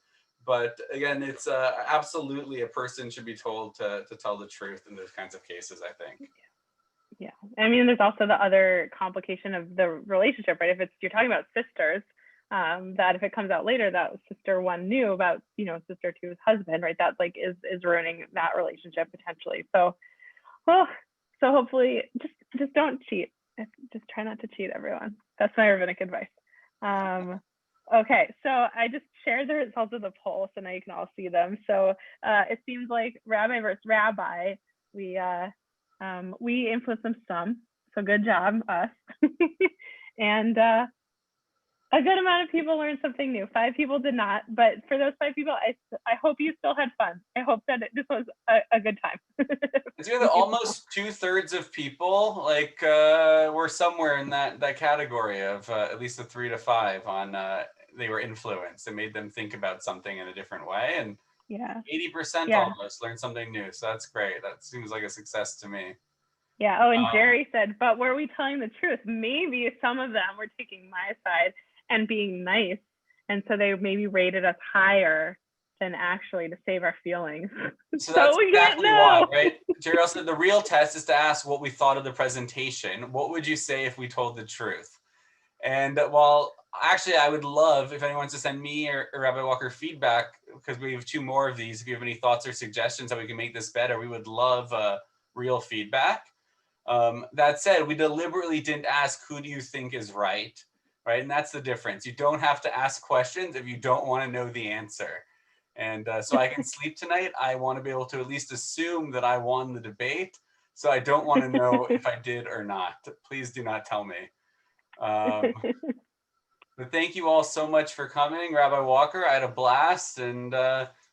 But again, it's absolutely a person should be told to tell the truth in those kinds of cases, I think. Yeah. I mean, there's also the other complication of the relationship, right? If you're talking about sisters, that if it comes out later that sister one knew about, sister two's husband, right? That like is ruining that relationship potentially. So, well, so hopefully just don't cheat. Just try not to cheat, everyone. That's my rabbinic advice. Okay, so I just shared the results of the poll, so now you can all see them. So it seems like Rabbi versus Rabbi, we influenced them some. So good job, us. And a good amount of people learned something new. 5 people did not, but for those 5 people, I hope you still had fun. I hope that this was a good time. It's either almost 2/3 of people were somewhere in that category of at least a 3 to 5 on they were influenced. It made them think about something in a different way, and 80% almost learned something new. So that's great. That seems like a success to me. Yeah. Oh, and Jerry said, but were we telling the truth? Maybe some of them were taking my side and being nice, and so they maybe rated us higher than actually to save our feelings. So that's exactly why, right? Jerry also said the real test is to ask what we thought of the presentation. What would you say if we told the truth? And actually, I would love if anyone wants to send me or Rabbi Walker feedback, because we have 2 more of these. If you have any thoughts or suggestions how we can make this better, we would love real feedback. That said, we deliberately didn't ask who do you think is right? And that's the difference. You don't have to ask questions if you don't want to know the answer. And so I can sleep tonight. I want to be able to at least assume that I won the debate. So I don't want to know if I did or not. Please do not tell me. But thank you all so much for coming. Rabbi Walker, I had a blast. And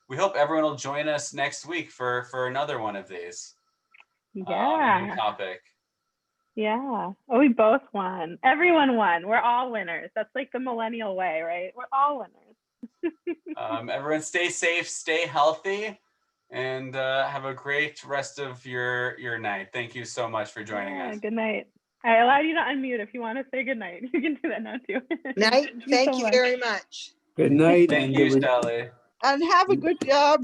we hope everyone will join us next week for another one of these. On a new topic. Yeah. Oh, we both won. Everyone won. We're all winners. That's like the millennial way, right? We're all winners. Everyone stay safe, stay healthy, and have a great rest of your night. Thank you so much for joining us. Good night. I allowed you to unmute if you want to say good night. You can do that now too. Night. Thank you very much. Good night. Thank you, Shelly. And have a good job.